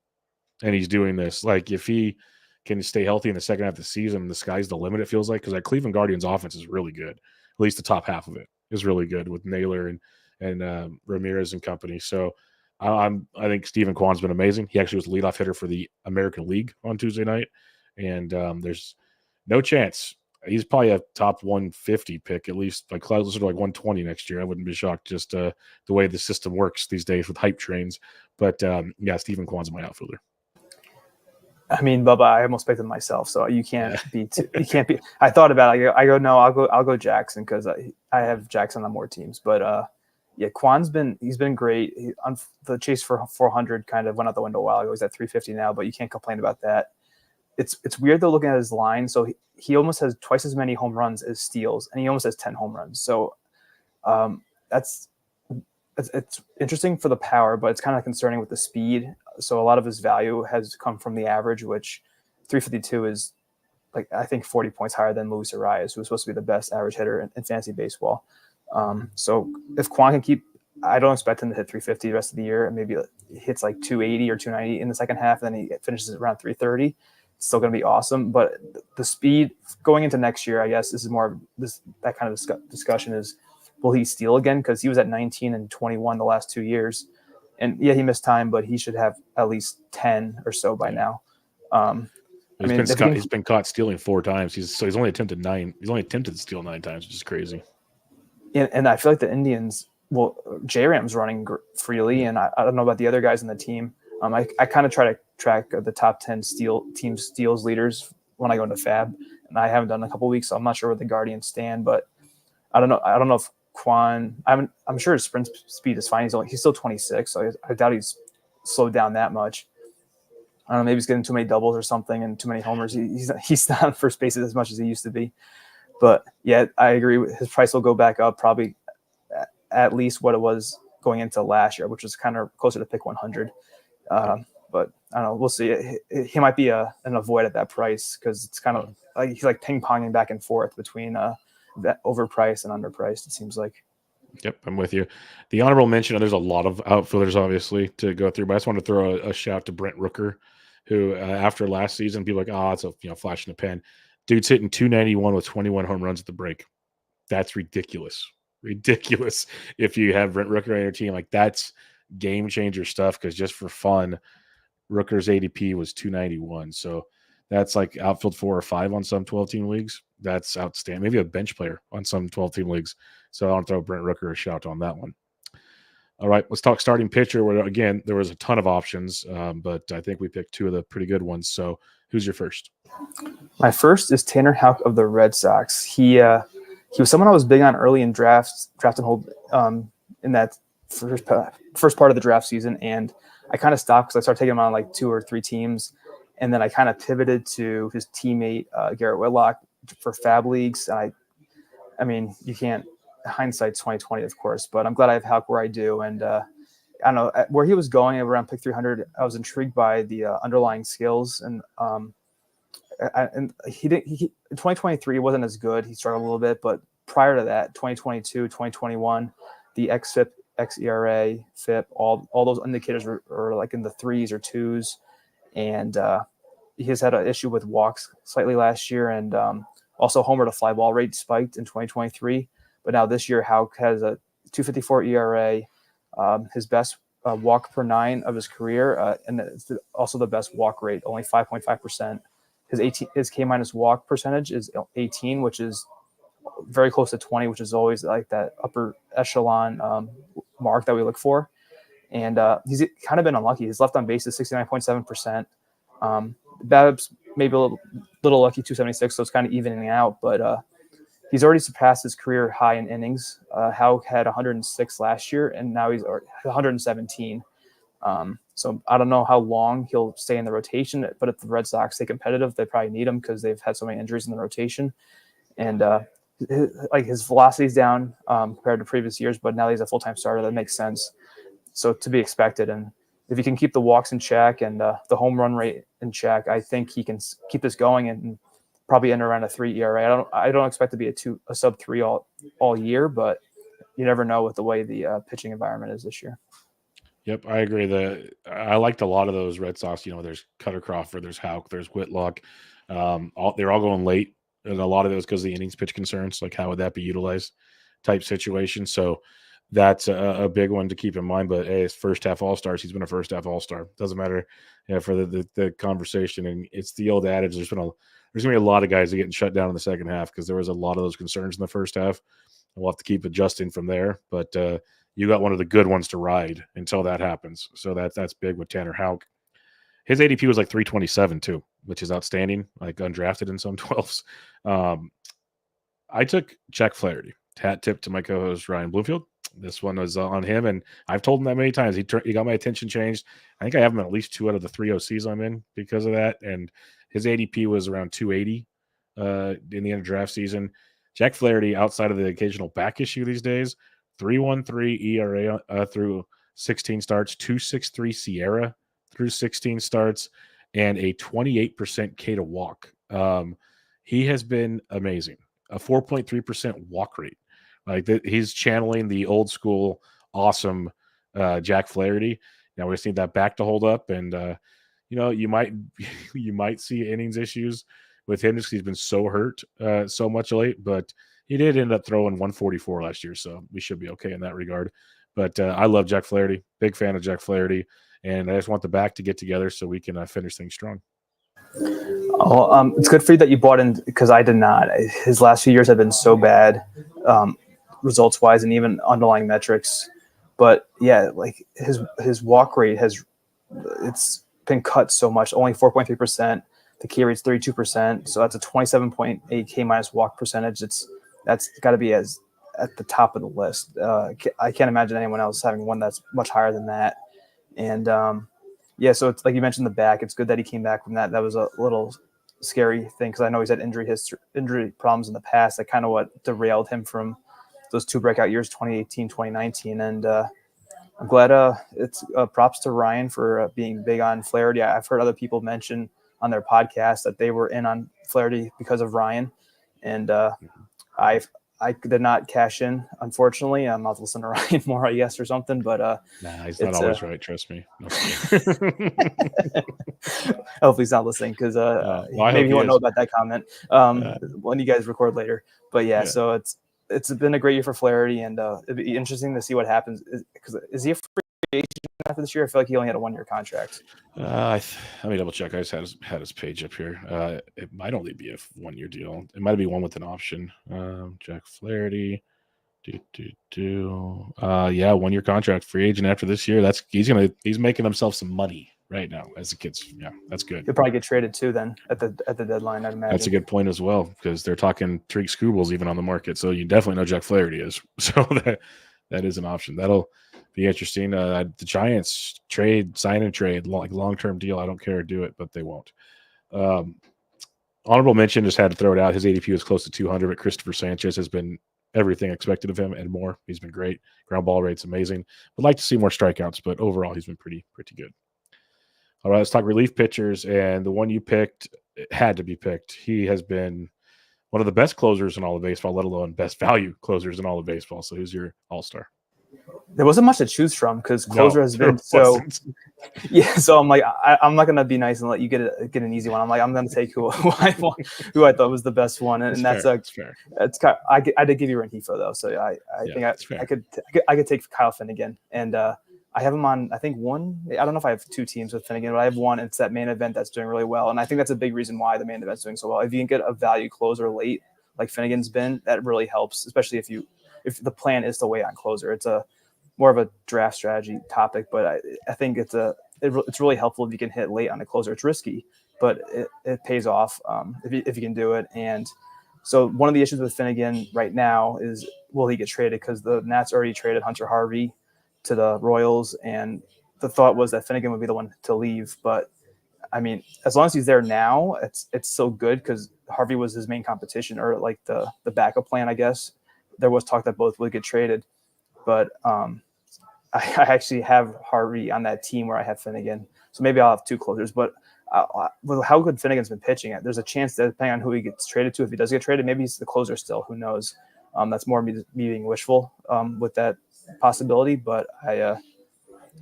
and he's doing this. Like, if he can stay healthy in the second half of the season, the sky's the limit, it feels like, because that Cleveland Guardians offense is really good. At least the top half of it is really good with Naylor and Ramirez and company. So I think Stephen Kwan's been amazing. He actually was the leadoff hitter for the American League on Tuesday night, and there's no chance. He's probably a top 150 pick, at least like closer to like 120 next year. I wouldn't be shocked just the way the system works these days with hype trains. But yeah, Stephen Kwan's my outfielder. I mean, Bubba, I almost picked him myself, so you can't be. You can't be. I thought about it. I go, no, I'll go Jackson because I have Jackson on more teams. But yeah, Kwan's he's been great. On the chase for 400 kind of went out the window a while ago. He's at 350 now, but you can't complain about that. It's weird though looking at his line. So he almost has twice as many home runs as steals, and he almost has 10 home runs. So it's interesting for the power, but it's kind of concerning with the speed. So a lot of his value has come from the average, which 352 is like I think 40 points higher than Luis Arias, who was supposed to be the best average hitter in fantasy baseball. So if Kwan can keep, I don't expect him to hit 350 the rest of the year, and maybe he hits like 280 or 290 in the second half, and then he finishes around 330. It's still going to be awesome, but the speed going into next year, I guess this is more of that kind of discussion is, will he steal again? Because he was at 19 and 21 the last 2 years. And yeah, he missed time, but he should have at least 10 or so by now. He's been caught stealing 4 times. He's only attempted 9. He's only attempted to steal 9 times, which is crazy. And I feel like the Indians, J-Ram's running freely, and I don't know about the other guys in the team. I kind of try to track the top 10 team steals leaders when I go into FAAB, and I haven't done in a couple of weeks, so I'm not sure where the Guardians stand. But I don't know if Kwan. I'm sure his sprint speed is fine. He's still 26, so I doubt he's slowed down that much. I don't know. Maybe he's getting too many doubles or something and too many homers. He's not on first base as much as he used to be. But yeah, I agree. His price will go back up, probably at least what it was going into last year, which was kind of closer to pick 100. But I don't know. We'll see. He might be an avoid at that price because it's kind of like he's like ping-ponging back and forth between that overpriced and underpriced, it seems like. Yep, I'm with you. The honorable mention, there's a lot of outfielders, obviously, to go through, but I just want to throw a shout to Brent Rooker, who after last season, people are like, it's a flash in the pan. Dude's hitting 291 with 21 home runs at the break. That's ridiculous. Ridiculous. If you have Brent Rooker on your team, like that's game changer stuff, because just for fun, Rooker's ADP was 291. So that's like outfield 4 or 5 on some 12-team leagues. That's outstanding. Maybe a bench player on some 12-team leagues. So I'll throw Brent Rooker a shout on that one. All right, let's talk starting pitcher, where, again, there was a ton of options, but I think we picked 2 of the pretty good ones. So who's your first? My first is Tanner Houck of the Red Sox. He was someone I was big on early in draft and hold in that first part of the draft season, and I kind of stopped because I started taking him on like 2 or 3 teams, and then I kind of pivoted to his teammate Garrett Whitlock for FAAB leagues. I mean, you can't hindsight's 2020, of course, but I'm glad I have Houck where I do. And I don't know where he was going around pick 300. I was intrigued by the underlying skills, and he in 2023 he wasn't as good. He struggled a little bit, but prior to that, 2022, 2021, the xFIP, xERA, FIP, all those indicators were like in the 3s or 2s, and he has had an issue with walks slightly last year, and also homer to fly ball rate spiked in 2023. But now this year, Houck has a 2.54 ERA, his best walk per 9 of his career, and it's also the best walk rate, only 5.5%. His K minus walk percentage is 18, which is very close to 20, which is always like that upper echelon mark that we look for. And he's kind of been unlucky. His left on base is 69.7%. BABIP's maybe a little lucky, 276, so it's kind of evening out. But he's already surpassed his career high in innings. Houck had 106 last year, and now he's 117. So I don't know how long he'll stay in the rotation, but if the Red Sox stay competitive, they probably need him because they've had so many injuries in the rotation. And his velocity's down compared to previous years, but now he's a full-time starter. That makes sense. So to be expected. And if he can keep the walks in check and the home run rate in check, I think he can keep this going and probably end around a 3 ERA. I don't expect to be a sub 3 all year, but you never know with the way the pitching environment is this year. Yep, I agree. I liked a lot of those Red Sox. There's Cutter Crawford, there's Houck, there's Whitlock. They're all going late, and a lot of it was because of the innings pitch concerns, like how would that be utilized type situation. So that's a big one to keep in mind. But hey, it's first half All Stars. He's been a first half All Star. Doesn't matter, for the conversation. And it's the old adage. There's gonna be a lot of guys that getting shut down in the second half because there was a lot of those concerns in the first half. And we'll have to keep adjusting from there. But you got one of the good ones to ride until that happens. So that's big with Tanner Houck. His ADP was like 327 too, which is outstanding. Like undrafted in some 12s. I took Jack Flaherty. Hat tip to my co-host Ryan Bloomfield. This one was on him, and I've told him that many times. He got my attention changed. I think I have him in at least 2 out of the 3 OCs I'm in because of that. And his ADP was around 280 in the end of draft season. Jack Flaherty, outside of the occasional back issue these days, 3.13 ERA through 16 starts, 2.63 Sierra through 16 starts, and a 28% K to walk. He has been amazing. A 4.3% walk rate. Like he's channeling the old school, awesome Jack Flaherty. Now we just need that back to hold up, and you might see innings issues with him because he's been so hurt so much late. But he did end up throwing 144 last year, so we should be okay in that regard. But I love Jack Flaherty, big fan of Jack Flaherty, and I just want the back to get together so we can finish things strong. Oh, it's good for you that you bought in because I did not. His last few years have been so bad, results wise, and even underlying metrics. But yeah, like his walk rate it's been cut so much. Only 4.3%. The K rate's 32%. So that's a 27.8 K minus walk percentage. That's got to be at the top of the list. I can't imagine anyone else having one that's much higher than that. And yeah, so it's like you mentioned the back. It's good that he came back from that. That was a little scary thing because I know he's had injury problems in the past. That kind of what derailed him from those 2 breakout years, 2018, 2019. And I'm glad it's props to Ryan for being big on Flaherty. I've heard other people mention on their podcast that they were in on Flaherty because of Ryan. And I did not cash in, unfortunately. I'm not listening to Ryan more, I guess, or something. But nah, he's not always right. Trust me. No. Hopefully, he's not listening because maybe he won't know about that comment when you guys record later. But yeah, so it's been a great year for Flaherty, and it'd be interesting to see what happens. Because is he a free agent after this year? I feel like he only had a 1-year contract. Let me double check. I just had his page up here. It might only be a 1-year deal. It might be one with an option. Jack Flaherty. Yeah, 1-year contract, free agent after this year. He's making himself some money right now as the kids. Yeah, that's good. He'll probably get traded too then at the deadline, I'd imagine. That's a good point as well because they're talking Tariq Skubals even on the market. So you definitely know Jack Flaherty is. So that is an option. That'll be interesting. The Giants sign and trade, like long-term deal. I don't care, do it, but they won't. Honorable mention, just had to throw it out. His ADP was close to 200, but Christopher Sanchez has been everything expected of him and more. He's been great. Ground ball rate's amazing. Would like to see more strikeouts, but overall he's been pretty good. All right, let's talk relief pitchers. And the one you picked had to be picked. He has been one of the best closers in all of baseball, let alone best value closers in all of baseball. So who's your all-star? There wasn't much to choose from because closer has been so. Yeah, so I'm like, I'm not gonna be nice and let you get an easy one. I'm gonna take who I thought was the best one, and that's fair. It's I did give you Rengifo though, so I think I could take Kyle Finnegan, and I have him on. I think one. I don't know if I have 2 teams with Finnegan, but I have one. It's that main event that's doing really well, and I think that's a big reason why the main event's doing so well. If you can get a value closer late, like Finnegan's been, that really helps, especially if the plan is to wait on closer. It's more of a draft strategy topic, but I think it's really helpful if you can hit late on a closer. It's risky, but it pays off if you can do it. And so one of the issues with Finnegan right now is, will he get traded? Because the Nats already traded Hunter Harvey to the Royals, and the thought was that Finnegan would be the one to leave. But I mean, as long as he's there now, it's so good because Harvey was his main competition, or like the backup plan, I guess. There was talk that both would get traded, but I actually have Harvey on that team where I have Finnegan. So maybe I'll have 2 closers. But with how good Finnegan's been pitching at, there's a chance that depending on who he gets traded to, if he does get traded, maybe he's the closer still. Who knows? That's more me being wishful with that possibility. But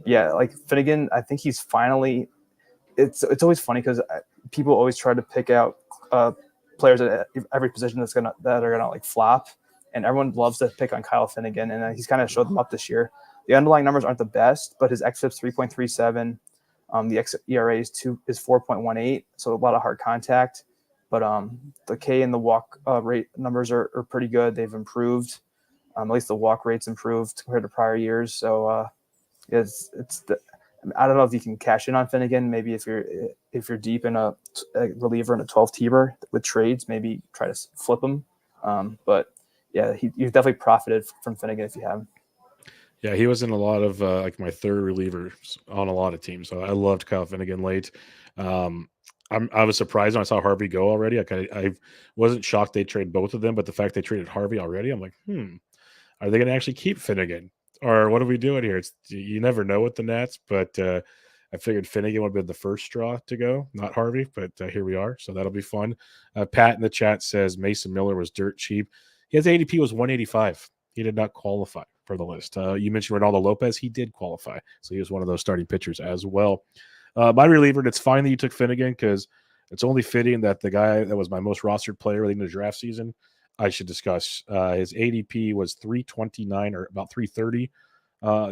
like Finnegan, I think he's finally. It's always funny because people always try to pick out players at every position that are gonna like flop. and everyone loves to pick on Kyle Finnegan, and he's kind of showed them up this year. The underlying numbers aren't the best, but his xFIP's 3.37. The ERA is 4.18, so a lot of hard contact. But the K and the walk rate numbers are pretty good. They've improved. At least the walk rate's improved compared to prior years. So I don't know if you can cash in on Finnegan. Maybe if you're deep in a reliever in a 12-teamer with trades, maybe try to flip him. But yeah, you've definitely profited from Finnegan if you have him. Yeah, he was in a lot of like my third relievers on a lot of teams. So I loved Kyle Finnegan late. I was surprised when I saw Harvey go already. I wasn't shocked they trade both of them, but the fact they traded Harvey already, I'm like, are they going to actually keep Finnegan? Or what are we doing here? You never know with the Nats, but I figured Finnegan would have been the first straw to go, not Harvey, but here we are. So that'll be fun. Pat in the chat says Mason Miller was dirt cheap. His ADP was 185. He did not qualify for the list. You mentioned Ronaldo Lopez. He did qualify. So he was one of those starting pitchers as well. My reliever, and it's fine that you took Finnegan because it's only fitting that the guy that was my most rostered player in the draft season, I should discuss. His ADP was 329 or about 330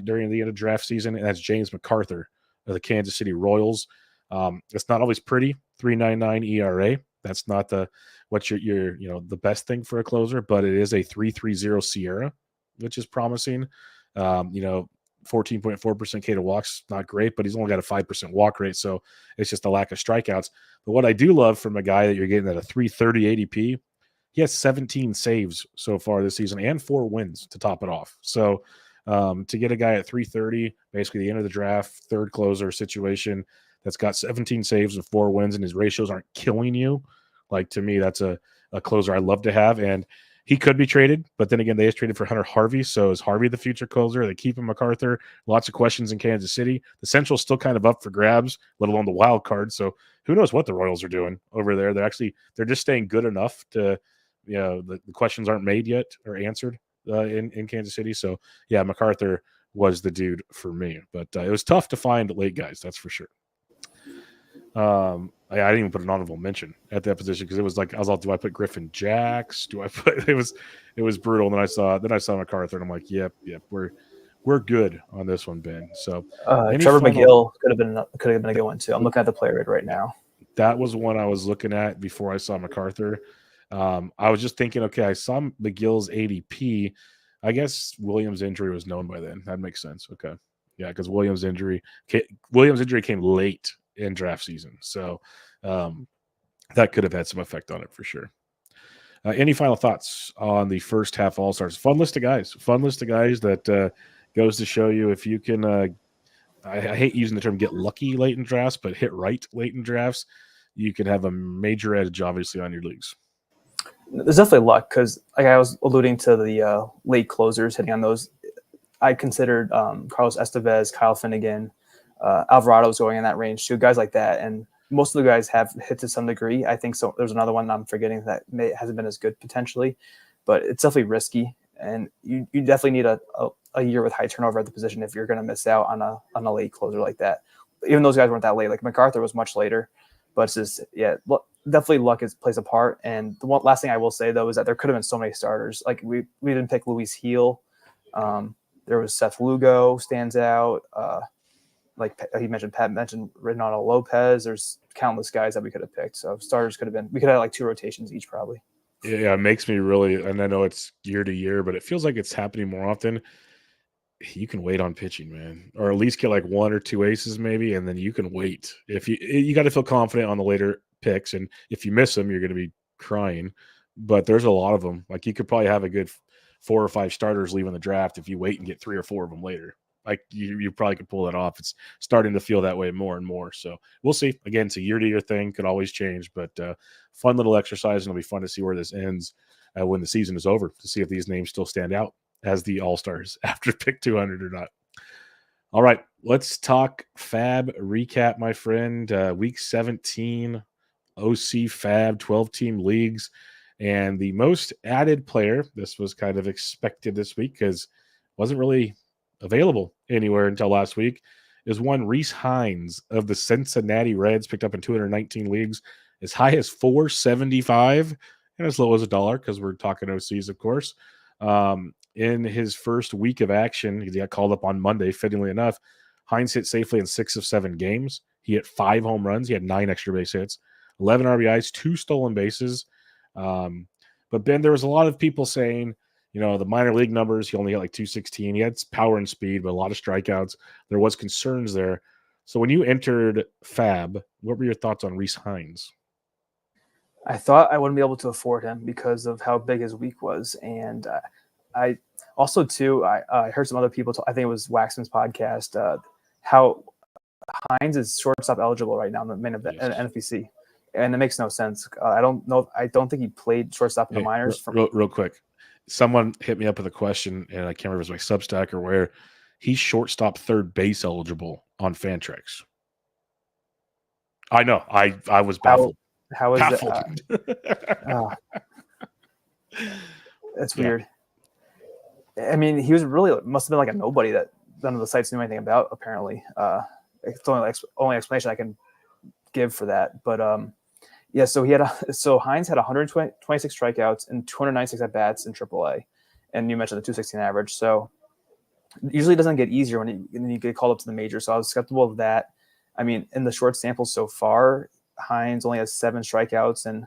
during the end of draft season, and that's James McArthur of the Kansas City Royals. It's not always pretty, 3.99 ERA. That's not the best thing for a closer, but it is a 3.30 Sierra, which is promising. 14.4% K to walks, not great, but he's only got a 5% walk rate, so it's just a lack of strikeouts. But what I do love from a guy that you're getting at a 330 ADP, he has 17 saves so far this season and 4 wins to top it off. So to get a guy at 330, basically the end of the draft, third closer situation that's got 17 saves and 4 wins and his ratios aren't killing you, like to me, that's a closer I love to have. And he could be traded, but then again, they just traded for Hunter Harvey. So is Harvey the future closer? They keep him MacArthur. Lots of questions in Kansas City. The Central's still kind of up for grabs, let alone the wild card. So who knows what the Royals are doing over there? They're just staying good enough to, the questions aren't made yet or answered in Kansas City. So yeah, MacArthur was the dude for me, but it was tough to find late guys. That's for sure. I didn't even put an honorable mention at that position because it was like I was all, do I put Griffin Jacks? Do I put it was brutal. And then I saw MacArthur and I'm like, yep, we're good on this one, Ben. So Trevor McGill could have been a good one too. I'm looking at the player rate right now. That was one I was looking at before I saw MacArthur. I was just thinking, okay, I saw McGill's ADP. I guess Williams' injury was known by then. That makes sense. Okay, yeah, because Williams' injury came late in draft season, so that could have had some effect on it for sure. Any final thoughts on the first half All-Stars? Fun list of guys that goes to show you if you can I hate using the term get lucky late in drafts, but hit right late in drafts, you can have a major edge obviously on your leagues. There's definitely luck because like I was alluding to the late closers hitting on those. I considered Carlos Estevez, Kyle Finnegan, Alvarado's going in that range too, guys like that. And most of the guys have hit to some degree. I think so. There's another one I'm forgetting that hasn't been as good potentially, but it's definitely risky. And you definitely need a year with high turnover at the position if you're going to miss out on a late closer like that. Even those guys weren't that late. Like MacArthur was much later, but it's just, definitely luck plays a part. And the last thing I will say though is that there could have been so many starters. Like we didn't pick Luis Heel. There was Seth Lugo stands out. Like Pat mentioned Ronaldo Lopez. There's countless guys that we could have picked. So starters we could have like 2 rotations each probably. Yeah, it makes me really, and I know it's year to year, but it feels like it's happening more often. You can wait on pitching, man, or at least get like 1 or 2 aces maybe, and then you can wait. If you got to feel confident on the later picks, and if you miss them, you're going to be crying. But there's a lot of them. Like you could probably have a good 4 or 5 starters leaving the draft if you wait and get 3 or 4 of them later. Like you probably could pull that off. It's starting to feel that way more and more. So we'll see. Again, it's a year-to-year thing. Could always change, but fun little exercise, and it'll be fun to see where this ends when the season is over, to see if these names still stand out as the All-Stars after pick 200 or not. All right, let's talk FAAB recap, my friend. Week 17, OC FAAB, 12-team leagues. And the most added player, this was kind of expected this week because wasn't really available anywhere until last week, is one Rece Hinds of the Cincinnati Reds, picked up in 219 leagues, as high as $4.75 and as low as $1 because we're talking OCs, of course. In his first week of action, he got called up on Monday, fittingly enough. Hinds hit safely in 6 of 7 games. He hit 5 home runs. He had 9 extra base hits, 11 RBIs, 2 stolen bases. But Ben, there was a lot of people saying, the minor league numbers, he only hit like 216. He had power and speed, but a lot of strikeouts. There was concerns there. So when you entered FAAB, what were your thoughts on Rece Hinds? I thought I wouldn't be able to afford him because of how big his week was. And I also, too, I heard some other people, I think it was Waxman's podcast, how Hinds is shortstop eligible right now in the main event NFBC. And it makes no sense. I don't think he played shortstop in the minors. Real quick. Someone hit me up with a question, and I can't remember if it was my Substack or where. He's shortstop third base eligible on Fantrax. I know. I was baffled. How is that? That's weird. I mean, he was must have been like a nobody that none of the sites knew anything about, apparently. It's the only explanation I can give for that. But so Hinds had 126 strikeouts and 296 at bats in AAA, and you mentioned the 216 average. So usually it doesn't get easier when you get called up to the major. So I was skeptical of that. I mean, in the short sample so far, Hinds only has 7 strikeouts and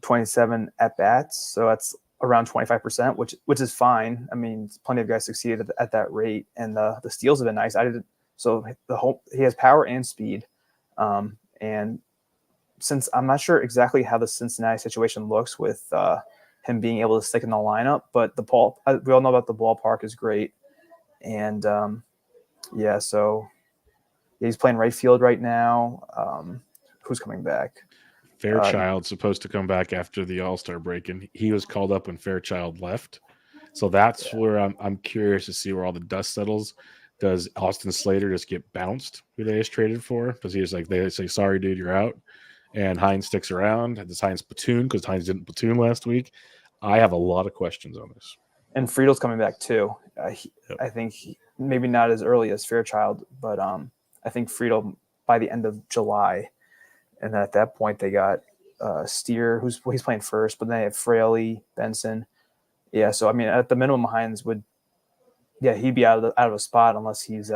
27 at bats. So that's around 25%, which is fine. I mean, plenty of guys succeeded at that rate, and the steals have been nice. He has power and speed, and since I'm not sure exactly how the Cincinnati situation looks with him being able to stick in the lineup, but we all know about the ballpark is great, and he's playing right field right now. Who's coming back? Fairchild's supposed to come back after the All-Star break, and he was called up when Fairchild left. So that's where I'm curious to see where all the dust settles. Does Austin Slater just get bounced, who they just traded for? Because he was like, they say, sorry, dude, you're out. And Hinds sticks around. Does Hinds platoon? Because Hinds didn't platoon last week. I have a lot of questions on this. And Friedel's coming back too. I think maybe not as early as Fairchild, but I think Friedel by the end of July. And then at that point, they got Steer, he's playing first, but then they have Fraley, Benson. Yeah, so I mean, at the minimum, Hinds he'd be out of a spot unless he'd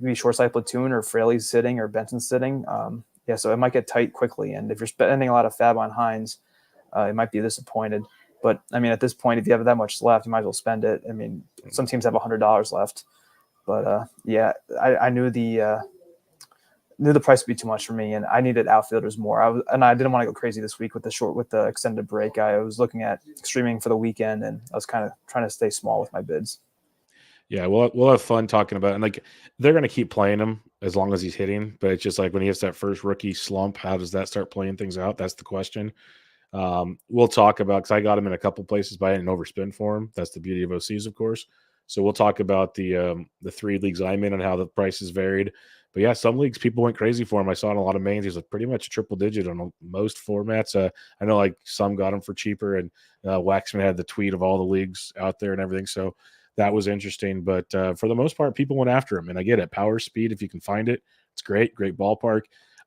be short side platoon or Fraley's sitting or Benson's sitting. So it might get tight quickly. And if you're spending a lot of FAAB on Hinds, it might be disappointed. But I mean, at this point, if you have that much left, you might as well spend it. I mean, some teams have $100 left, but I knew the price would be too much for me, and I needed outfielders more. I didn't want to go crazy this week with the extended break. I was looking at streaming for the weekend, and I was kind of trying to stay small with my bids. Yeah, we'll have fun talking about it. And like, they're going to keep playing him as long as he's hitting, but it's just like when he hits that first rookie slump, how does that start playing things out? That's the question. We'll talk about, because I got him in a couple places, but I didn't overspend for him. That's the beauty of OCs, of course. So we'll talk about the 3 leagues I'm in and how the prices varied. But yeah, some leagues people went crazy for him. I saw in a lot of mains he's pretty much a triple digit on most formats. I know like some got him for cheaper, and Waxman had the tweet of all the leagues out there and everything. So that was interesting. But for the most part, people went after him, and I get it. Power, speed, if you can find it, it's great ballpark.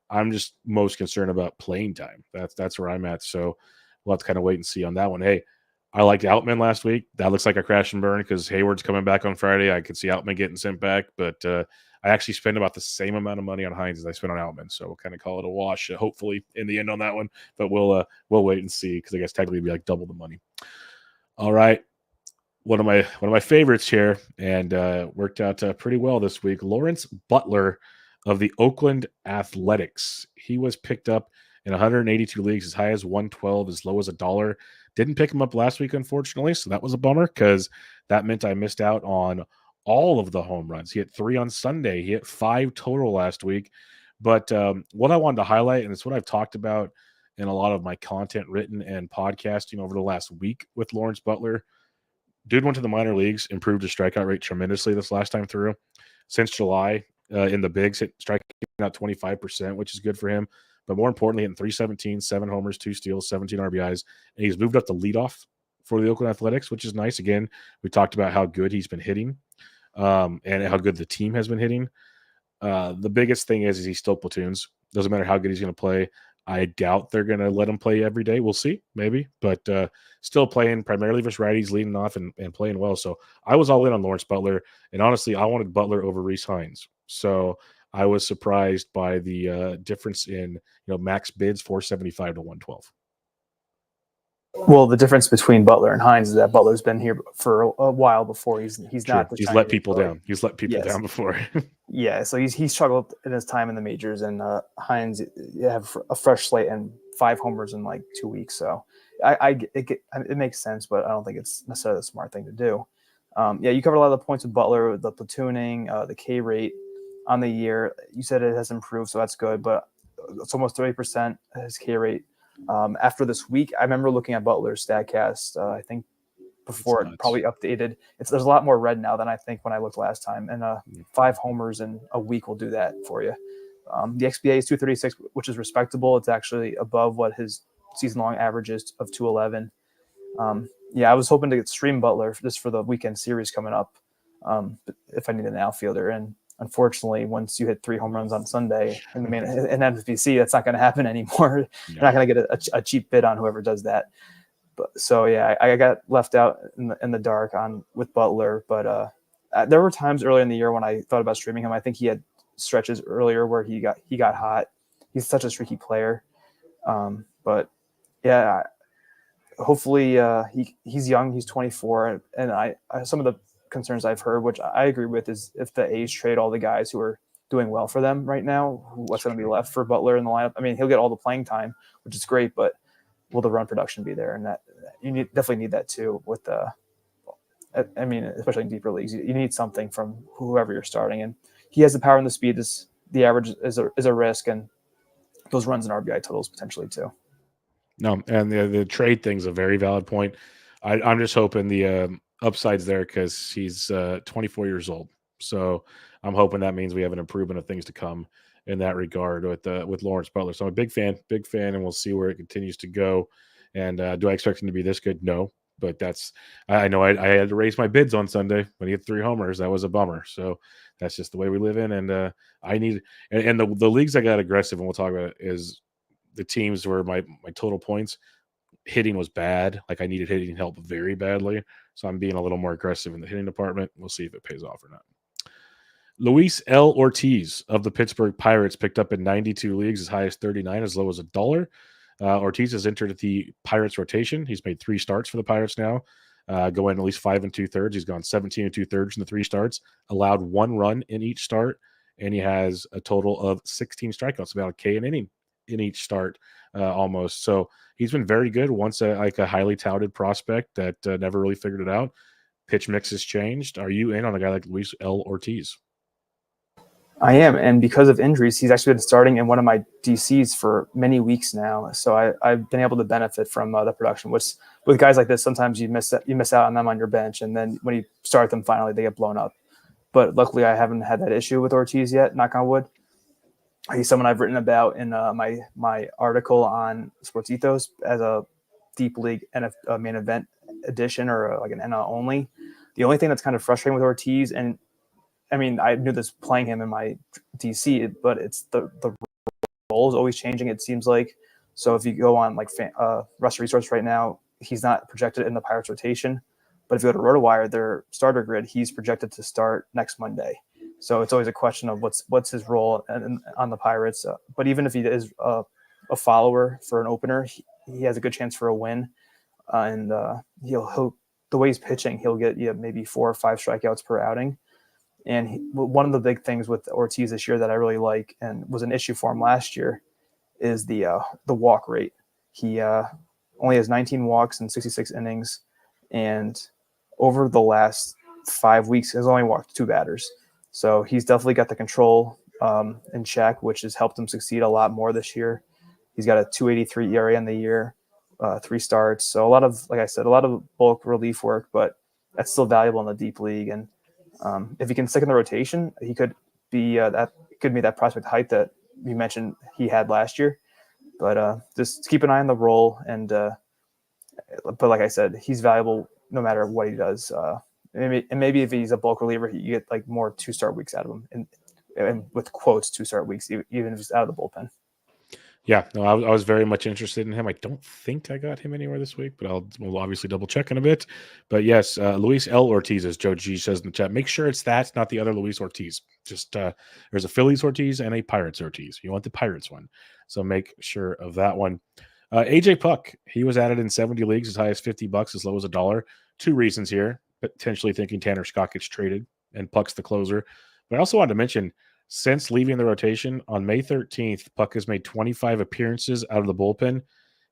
I'm just most concerned about playing time. That's where I'm at. So we'll have to kind of wait and see on that one. Hey, I liked Outman last week. That looks like a crash and burn because Hayward's coming back on Friday. I could see Outman getting sent back, but I actually spend about the same amount of money on Hinds as I spent on Outman. So we'll kind of call it a wash, hopefully, in the end on that one. But we'll wait and see, because I guess technically it'd be like double the money. All right. One of my favorites here, and worked out pretty well this week. Lawrence Butler of the Oakland Athletics. He was picked up in 182 leagues, as high as 112, as low as $1. Didn't pick him up last week, unfortunately, so that was a bummer, because that meant I missed out on all of the home runs. He hit 3 on Sunday. He hit 5 total last week. But what I wanted to highlight, and it's what I've talked about in a lot of my content written and podcasting over the last week with Lawrence Butler, dude went to the minor leagues, improved his strikeout rate tremendously this last time through. Since July, in the bigs, striking out 25%, which is good for him. But more importantly, hitting 317, 7 homers, 2 steals, 17 RBIs. And he's moved up to leadoff for the Oakland Athletics, which is nice. Again, we talked about how good he's been hitting, and how good the team has been hitting. The biggest thing is he still platoons. Doesn't matter how good he's going to play. I doubt they're going to let him play every day. We'll see, maybe, but still playing primarily versus righties, leading off and playing well. So I was all in on Lawrence Butler, and honestly, I wanted Butler over Rece Hinds. So I was surprised by the difference in max bids 475 to 112. Well, the difference between Butler and Hinds is that Butler's been here for a while before. He's not. He's let people down. He's let people down before. Yeah, so he's struggled in his time in the majors, and Hinds, you have a fresh slate and 5 homers in like 2 weeks. So it makes sense, but I don't think it's necessarily the smart thing to do. Yeah, you covered a lot of the points with Butler, the platooning, the K rate on the year. You said it has improved, so that's good, but it's almost 30% his K rate. After this week, I remember looking at Butler's StatCast, I think before it probably updated. There's a lot more red now than I think when I looked last time. And 5 homers in a week will do that for you. The XBA is 236, which is respectable. It's actually above what his season-long average is of 211. Yeah, I was hoping to stream Butler just for the weekend series coming up if I need an outfielder. And unfortunately, once you hit 3 home runs on Sunday in NFBC, that's not going to happen anymore. You're not going to get a cheap bid on whoever does that. But so yeah, I got left out in the dark with Butler. But there were times earlier in the year when I thought about streaming him. I think he had stretches earlier where he got hot. He's such a streaky player. But yeah, hopefully he's young. He's 24, and I some of the concerns I've heard, which I agree with, is if the A's trade all the guys who are doing well for them right now, what's going to be left for Butler in the lineup? I mean, he'll get all the playing time, which is great, but will the run production be there? And that you definitely need that too. With I mean, especially in deeper leagues, you need something from whoever you're starting, and he has the power and the speed. The average is a risk, and those runs and RBI totals potentially too. No, and the trade thing's a very valid point. I'm just hoping the upside's there because he's 24 years old. So I'm hoping that means we have an improvement of things to come in that regard with Lawrence Butler. So I'm a big fan, and we'll see where it continues to go. And do I expect him to be this good? No, but I know I had to raise my bids on Sunday when he had 3 homers. That was a bummer. So that's just the way we live in. And I need and the leagues that got aggressive, and we'll talk about it, is the teams where my total points hitting was bad. Like I needed hitting help very badly. So I'm being a little more aggressive in the hitting department. We'll see if it pays off or not. Luis L. Ortiz of the Pittsburgh Pirates picked up in 92 leagues, as high as 39, as low as $1. Ortiz has entered the Pirates rotation. He's made 3 starts for the Pirates now, going at least 5 2/3. He's gone 17 2/3 in the 3 starts, allowed 1 run in each start, and he has a total of 16 strikeouts, about a K an inning in each start almost. So he's been very good. Once a highly touted prospect that never really figured it out. Pitch mix has changed. Are you in on a guy like Luis L. Ortiz? I am, and because of injuries, he's actually been starting in one of my DCs for many weeks now. So I've been able to benefit from the production. Which with guys like this, sometimes you miss out on them on your bench, and then when you start them, finally they get blown up. But luckily, I haven't had that issue with Ortiz yet. Knock on wood. He's someone I've written about in my article on Sports Ethos as a deep league and a main event edition, or like an NL only. The only thing that's kind of frustrating with Ortiz, and I mean, I knew this playing him in my DC, but it's the role is always changing, it seems like. So if you go on like Rush Resource right now, he's not projected in the Pirates rotation. But if you go to RotoWire, their starter grid, he's projected to start next Monday. So it's always a question of what's his role on the Pirates. But even if he is a follower for an opener, he has a good chance for a win. And he'll the way he's pitching, he'll get maybe 4 or 5 strikeouts per outing. And one of the big things with Ortiz this year that I really like, and was an issue for him last year, is the walk rate. He only has 19 walks in 66 innings, and over the last 5 weeks, has only walked 2 batters. So he's definitely got the control in check, which has helped him succeed a lot more this year. He's got a 2.83 ERA in the year, 3 starts. So like I said, a lot of bulk relief work, but that's still valuable in the deep league. And if he can stick in the rotation, he could be that prospect height that you mentioned he had last year. But just keep an eye on the role, and but like I said, he's valuable no matter what he does. And maybe if he's a bulk reliever, you get like more 2-start weeks out of him, and with quotes 2-start weeks, even if he's out of the bullpen. Yeah, no, I was very much interested in him. I don't think I got him anywhere this week, but we'll obviously double check in a bit. But yes, Luis L. Ortiz, as Joe G says in the chat. Make sure it's that, not the other Luis Ortiz. Just there's a Phillies Ortiz and a Pirates Ortiz. You want the Pirates one, so make sure of that one. AJ Puck, he was added in 70 leagues as high as $50, as low as $1. Two reasons here: potentially thinking Tanner Scott gets traded and Puck's the closer. But I also wanted to mention, since leaving the rotation on May 13th, Puck has made 25 appearances out of the bullpen.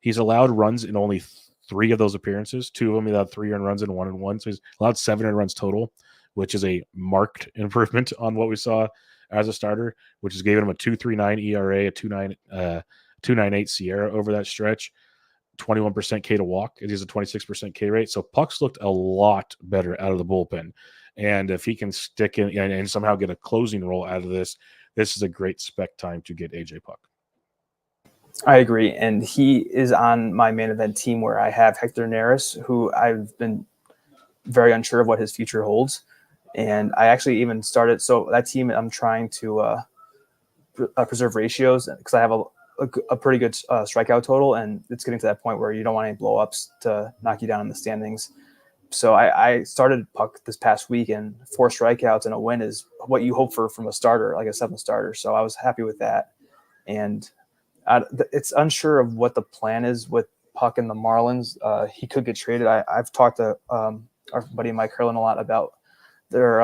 He's allowed runs in only 3 of those appearances. 2 of them he allowed 3 earned runs and 1 and 1. So he's allowed 7 earned runs total, which is a marked improvement on what we saw as a starter, which has given him a 2.39 ERA, a 2.98 Sierra over that stretch, 21% K to walk. It is a 26% K rate. So Puck's looked a lot better out of the bullpen. And if he can stick in and somehow get a closing role out of this, this is a great spec time to get AJ Puck. I agree. And he is on my main event team where I have Hector Neris, who I've been very unsure of what his future holds. And I actually even started. So that team, I'm trying to preserve ratios because I have a pretty good strikeout total. And it's getting to that point where you don't want any blow-ups to knock you down in the standings. So I started Puck this past week, and 4 strikeouts and a win is what you hope for from a starter, like a 7th starter. So I was happy with that. And it's unsure of what the plan is with Puck and the Marlins. He could get traded. I've talked to our buddy Mike Herlin a lot about their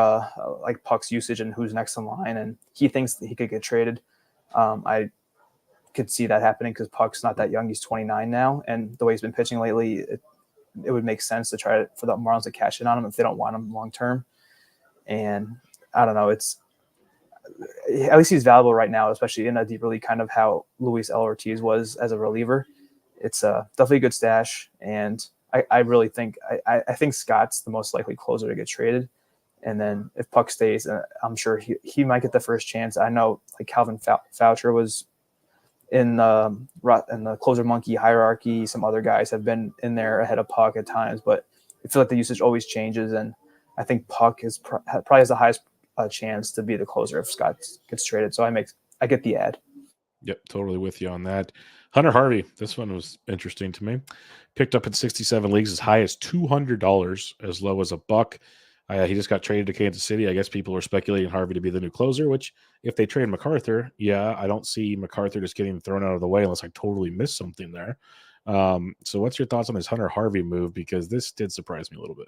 like Puck's usage and who's next in line, and he thinks that he could get traded. I could see that happening because Puck's not that young. He's 29 now, and the way he's been pitching lately, it would make sense to try for the Marlins to cash in on him if they don't want him long term. And I don't know. It's at least he's valuable right now, especially in a deeper league, kind of how Luis L. Ortiz was as a reliever. It's definitely a good stash, and I really think I think Scott's the most likely closer to get traded. And then if Puck stays, I'm sure he might get the first chance. I know like Calvin Foucher was in the closer monkey hierarchy. Some other guys have been in there ahead of Puck at times, but I feel like the usage always changes, and I think Puck is probably has the highest chance to be the closer if Scott gets traded. So I get the ad. Yep, totally with you on that. Hunter Harvey, this one was interesting to me. Picked up in 67 leagues as high as $200, as low as $1. He just got traded to Kansas City. I guess people are speculating Harvey to be the new closer, which if they trade MacArthur, yeah, I don't see MacArthur just getting thrown out of the way unless I totally missed something there. So what's your thoughts on this Hunter Harvey move? Because this did surprise me a little bit.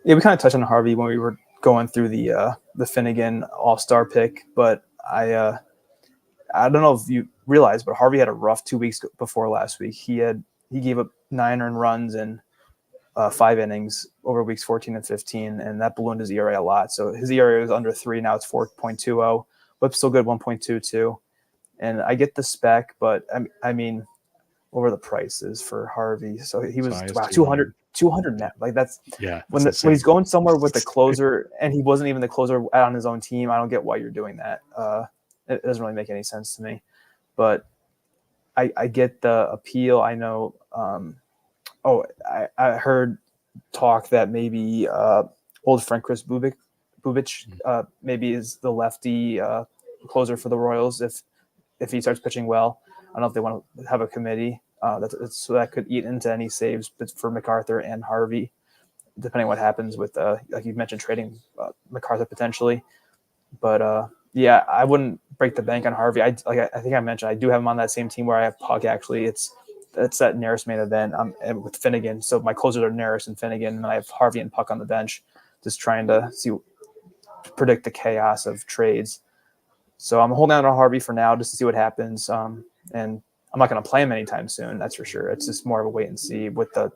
Yeah, we kind of touched on Harvey when we were going through the Finnegan All-Star pick, but I don't know if you realize, but Harvey had a rough 2 weeks before last week. He gave up 9 earned runs in 5 innings over weeks 14 and 15, and that ballooned his ERA a lot. So his ERA was under 3. Now it's 4.20. Whip's still good, 1.22. And I get the spec, but I mean, what were the prices for Harvey? So he was 200 net. Like that's when he's going somewhere with the closer, and he wasn't even the closer on his own team. I don't get why you're doing that. It doesn't really make any sense to me. But I get the appeal. I know. I heard talk that maybe old friend Chris Bubich maybe is the lefty closer for the Royals if he starts pitching well. I don't know if they want to have a committee so that could eat into any saves for MacArthur and Harvey, depending on what happens with like you mentioned trading MacArthur potentially. But yeah, I wouldn't break the bank on Harvey. I think I mentioned I do have him on that same team where I have Puck. Actually, it's that Neris main event with Finnegan. So my closers are Neris and Finnegan, and I have Harvey and Puck on the bench, just trying to predict the chaos of trades. So I'm holding on to Harvey for now just to see what happens. And I'm not going to play him anytime soon, that's for sure. It's just more of a wait and see with the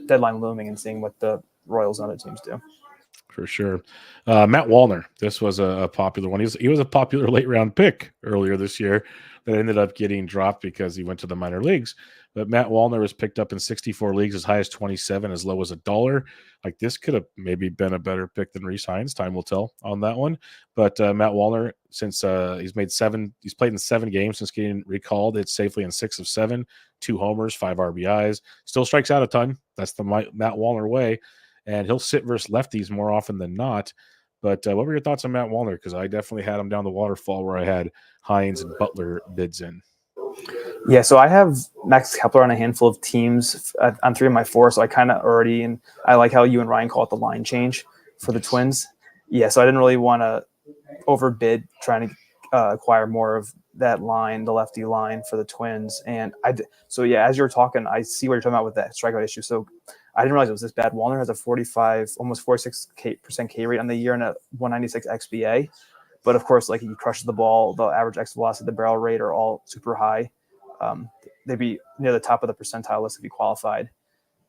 deadline looming and seeing what the Royals and other teams do. For sure. Matt Walner, this was a popular one. He was a popular late round pick earlier this year that ended up getting dropped because he went to the minor leagues. But Matt Walner was picked up in 64 leagues as high as 27, as low as $1. Like this could have maybe been a better pick than Rece Hinds. Time will tell on that one. But Matt Walner, since he's played in 7 games since getting recalled. It's safely in 6 of 7, 2 homers, 5 RBIs. Still strikes out a ton. That's the Matt Walner way. And he'll sit versus lefties more often than not. But what were your thoughts on Matt Walner? Because I definitely had him down the waterfall where I had Hinds and Butler bids in. Yeah, so I have Max Kepler on a handful of teams on 3 of my 4, so I kind of already, and I like how you and Ryan call it the line change for the Twins. Yeah, so I didn't really want to overbid trying to acquire more of that line, the lefty line for the Twins. And so yeah, as you're talking, I see what you're talking about with that strikeout issue. So I didn't realize it was this bad. Walner has a 45, almost 46% K rate on the year and a 196 XBA. But of course, like he crushes the ball, the average exit velocity, the barrel rate are all super high. They'd be near the top of the percentile list if he qualified.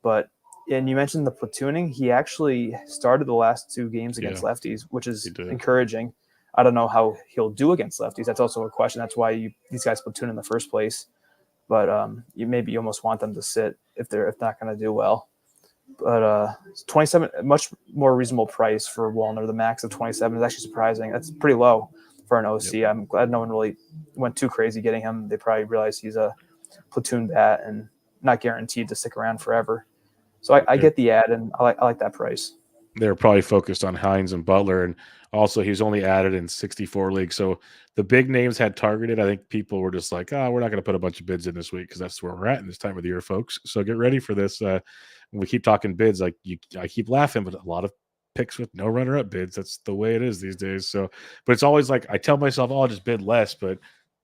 But and you mentioned the platooning. He actually started the last 2 games against lefties, which is encouraging. I don't know how he'll do against lefties. That's also a question. That's why these guys platoon in the first place. But you almost want them to sit if they're not going to do well. But 27, much more reasonable price for Walner. The max of 27 is actually surprising. That's pretty low for an OC. Yep. I'm glad no one really went too crazy getting him. They probably realized he's a platoon bat and not guaranteed to stick around forever. So I get the ad, and I like that price. They're probably focused on Hinds and Butler, and also he's only added in 64 leagues. So the big names had targeted. I think people were just like, we're not going to put a bunch of bids in this week because that's where we're at in this time of the year, folks. So get ready for this. When we keep talking bids, I keep laughing, but a lot of picks with no runner-up bids. That's the way it is these days. So, but it's always like I tell myself, I'll just bid less, but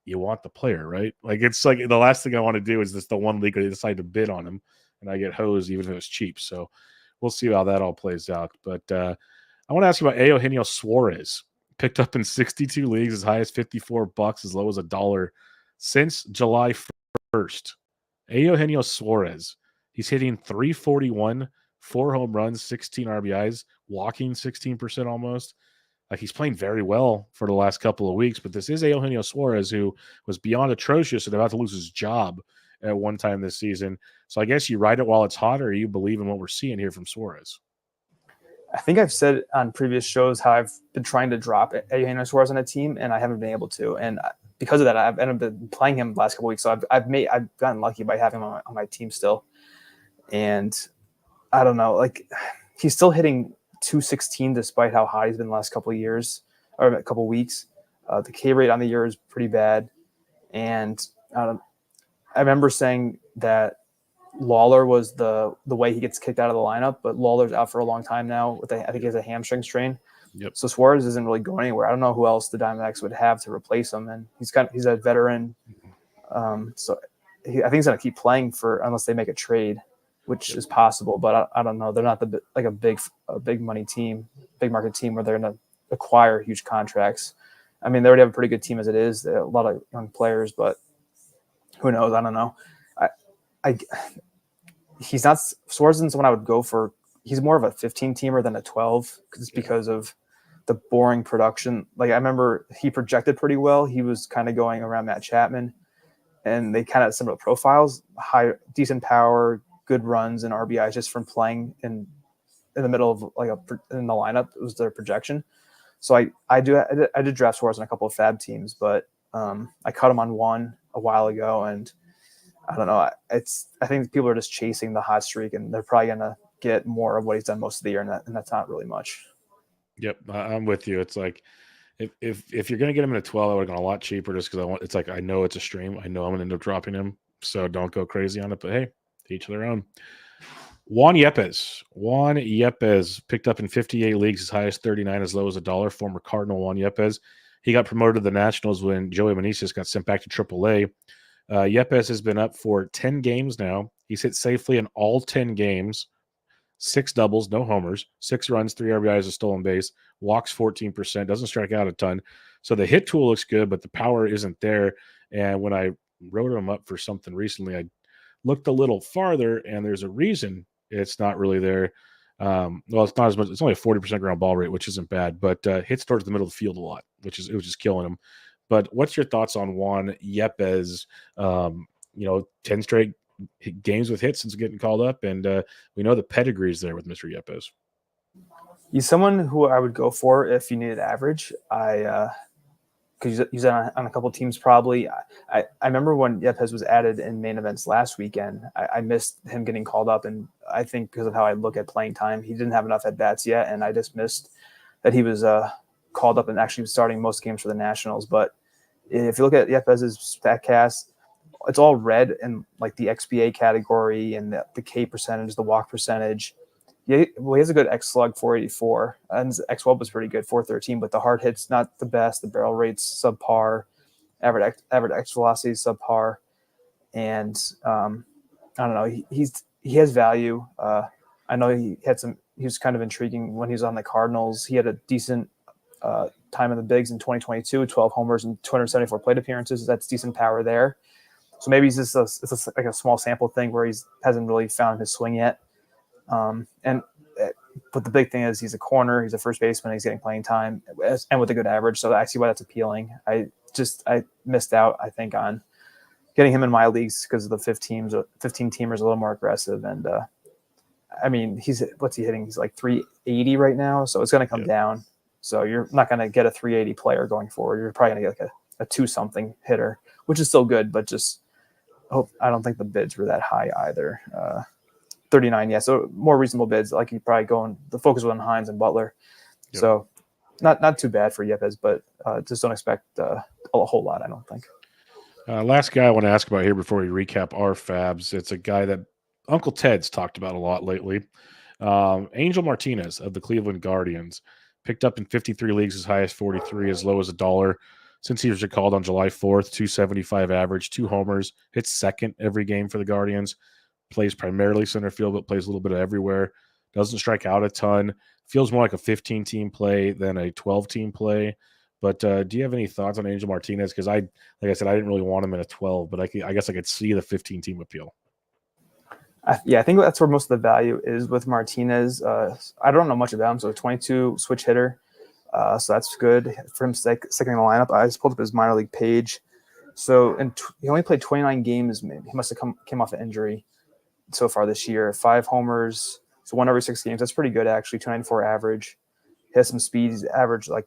you want the player, right? Like it's like the last thing I want to do is this the one league where they decide to bid on him, and I get hosed even if it's cheap. So we'll see how that all plays out. But I want to ask you about Eugenio Suarez. Picked up in 62 leagues, as high as $54, as low as $1 since July 1st. Eugenio Suarez. He's hitting 341, 4 home runs, 16 RBIs, walking 16% almost. Like he's playing very well for the last couple of weeks, but this is Eugenio Suarez, who was beyond atrocious and about to lose his job at one time this season. So I guess you ride it while it's hot, or you believe in what we're seeing here from Suarez? I think I've said on previous shows how I've been trying to drop Eugenio Suarez on a team, and I haven't been able to. And because of that, I've ended up playing him the last couple of weeks. So I've gotten lucky by having him on my team still. And I don't know, like he's still hitting 216 despite how high he's been the last couple of years or a couple of weeks. The K rate on the year is pretty bad. And I remember saying that Lawler was the way he gets kicked out of the lineup, but Lawler's out for a long time now. I think he has a hamstring strain. Yep. So Suarez isn't really going anywhere. I don't know who else the Diamondbacks would have to replace him, and he's a veteran. So I think he's going to keep playing unless they make a trade, which is possible. But I don't know. They're not a big money team, big market team where they're going to acquire huge contracts. I mean, they already have a pretty good team as it is. They have a lot of young players, but who knows? I don't know. He's not Suarez isn't someone I would go for. He's more of a 15 teamer than a 12 because of the boring production. Like I remember he projected pretty well. He was kind of going around Matt Chapman, and they kind of similar profiles, high, decent power, good runs and RBIs just from playing in the middle of in the lineup. It was their projection. So I did draft Suarez on a couple of FAAB teams, but I cut him on one a while ago, and I don't know. I think people are just chasing the hot streak, and they're probably going to get more of what he's done most of the year, and that's not really much. Yep, I'm with you. It's like if you're going to get him in a 12, I would have gone a lot cheaper just because it's like I know it's a stream. I know I'm going to end up dropping him, so don't go crazy on it. But hey, to each their own. Juan Yepez picked up in 58 leagues, as high as 39, as low as $1. Former Cardinal Juan Yepez. He got promoted to the Nationals when Joey Meneses got sent back to AAA. Yepez has been up for 10 games now. He's hit safely in all 10 games. 6 doubles, no homers, 6 runs, 3 RBIs, a stolen base, walks 14%, doesn't strike out a ton. So the hit tool looks good, but the power isn't there. And when I wrote him up for something recently, I looked a little farther, and there's a reason it's not really there. Well, it's not as much. It's only a 40% ground ball rate, which isn't bad, but hits towards the middle of the field a lot, it was just killing him. But what's your thoughts on Juan Yepez? 10 straight games with hits since getting called up, and we know the pedigree's there with Mr. Yepez. He's someone who I would go for if you needed average. I could use that on a couple teams probably. I remember when Yepez was added in main events last weekend. I missed him getting called up, and I think because of how I look at playing time, he didn't have enough at bats yet, and I just missed that he was called up and actually was starting most games for the Nationals. But if you look at Yepez's StatCast, it's all red in like the XBA category and the K percentage, the walk percentage. Yeah, well, he has a good X slug 484, and his X web was pretty good 413, but the hard hits not the best. The barrel rates subpar, average X velocity subpar, and I don't know. He has value. I know he was kind of intriguing when he was on the Cardinals. He had a decent time in the bigs in 2022, 12 homers and 274 plate appearances. That's decent power there. So maybe it's like a small sample thing where he hasn't really found his swing yet. But the big thing is he's a corner, he's a first baseman, he's getting playing time and with a good average. So I see why that's appealing. I missed out, I think, on getting him in my leagues because of the 15 teamers a little more aggressive. And I mean, what's he hitting? He's like 380 right now. So it's going to come down. So you're not going to get a 380 player going forward. You're probably going to get like a 2-something hitter, which is still good, but just I don't think the bids were that high either. 39, yeah. So more reasonable bids. Like you probably the focus was on Hinds and Butler. Yep. So not too bad for Yepez, but just don't expect a whole lot, I don't think. Last guy I want to ask about here before we recap our FAABs. It's a guy that Uncle Ted's talked about a lot lately. Angel Martinez of the Cleveland Guardians picked up in 53 leagues as high as 43, as low as $1. Since he was recalled on July 4th, 275 average, 2 homers, hits second every game for the Guardians, plays primarily center field, but plays a little bit of everywhere, doesn't strike out a ton, feels more like a 15-team play than a 12-team play. But do you have any thoughts on Angel Martinez? Because like I said, I didn't really want him in a 12, but I guess I could see the 15-team appeal. I think that's where most of the value is with Martinez. I don't know much about him, so 22 switch hitter. So that's good for him second in the lineup. I just pulled up his minor league page. So he only played 29 games. Maybe he must have came off an injury so far this year. 5 homers, so 1 every 6 games. That's pretty good, actually. 294 average. He has some speed. He's averaged like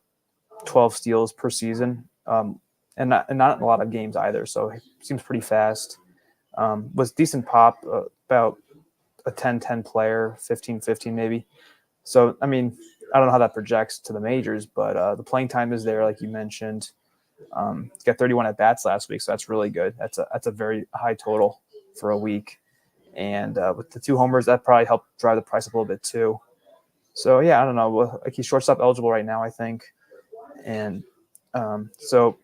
12 steals per season, and not in a lot of games either. So he seems pretty fast. Was decent pop, about a 10-10 player, 15-15 maybe. So, I mean, I don't know how that projects to the majors, but the playing time is there, like you mentioned. He got 31 at bats last week, so that's really good. That's a very high total for a week. And with the 2 homers, that probably helped drive the price up a little bit too. So, yeah, I don't know. Like he's shortstop eligible right now, I think. And so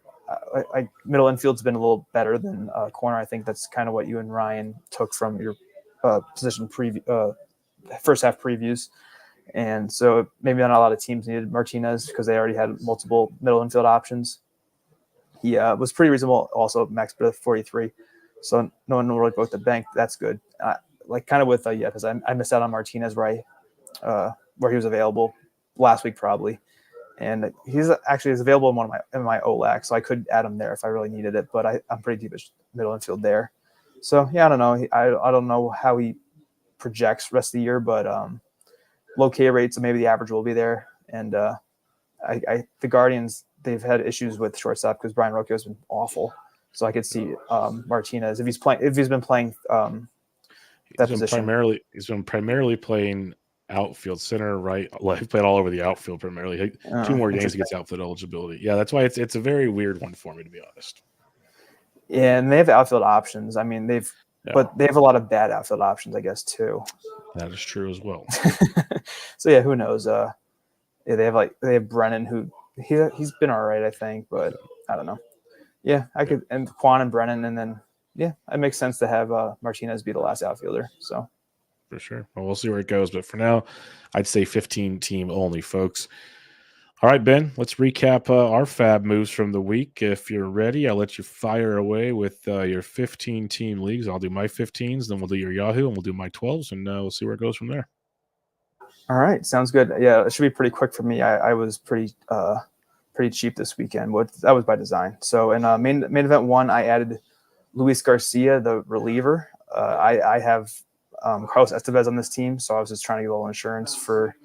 middle infield's been a little better than corner. I think that's kind of what you and Ryan took from your position first half previews. And so maybe not a lot of teams needed Martinez because they already had multiple middle infield options. He was pretty reasonable, also max bid of 43. So no one really broke the bank. That's good. Like kind of with because I missed out on Martinez where he was available last week probably. And he's actually available in my OLAC, so I could add him there if I really needed it. But I'm pretty deep at middle infield there. So yeah, I don't know. I don't know how he projects rest of the year, but low K rates, so maybe the average will be there. And the Guardians, they've had issues with shortstop because Brian Rocchio has been awful. So I could see Martinez if he's been playing that position. He's been primarily playing outfield, center, right. Well, he played all over the outfield primarily. 2 more games he gets outfield eligibility. Yeah, that's why it's a very weird one for me, to be honest. Yeah, and they have outfield options. I mean, but they have a lot of bad outfield options, I guess, too. That is true as well. So yeah, who knows? They have Brennan, who he's been all right, I think, but I don't know. Yeah, and Quan and Brennan, and then it makes sense to have Martinez be the last outfielder. So. For sure. Well, we'll see where it goes. But for now, I'd say 15-team only, folks. All right, Ben, let's recap our FAAB moves from the week. If you're ready, I'll let you fire away with your 15-team leagues. I'll do my 15s, then we'll do your Yahoo, and we'll do my 12s, and we'll see where it goes from there. All right. Sounds good. Yeah, it should be pretty quick for me. I was pretty cheap this weekend. That was by design. So in main event 1, I added Luis Garcia, the reliever. I have Carlos Estevez on this team, so I was just trying to get a little insurance for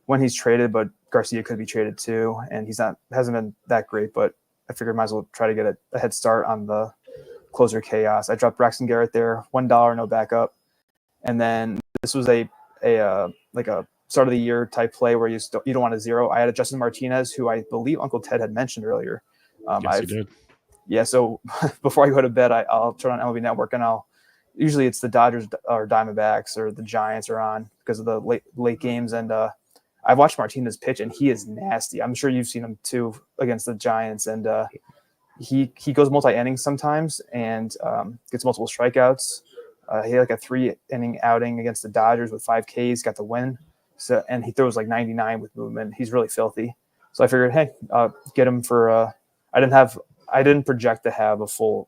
when he's traded, but Garcia could be traded too, and hasn't been that great, but I figured might as well try to get a head start on the closer chaos. I dropped Braxton Garrett there, $1, no backup, and then this was a start of the year type play where you don't want a 0. I added Justin Martinez, who I believe Uncle Ted had mentioned earlier. Yes, he did. Yeah, so before I go to bed, I'll turn on MLB Network, and usually it's the Dodgers or Diamondbacks or the Giants are on because of the late games. And I've watched Martinez pitch, and he is nasty. I'm sure you've seen him too against the Giants, and he goes multi-innings sometimes and gets multiple strikeouts. He had like a 3-inning outing against the Dodgers with 5 Ks, got the win. So, and he throws like 99 with movement. He's really filthy. So I figured, hey, get him for. I didn't project to have a full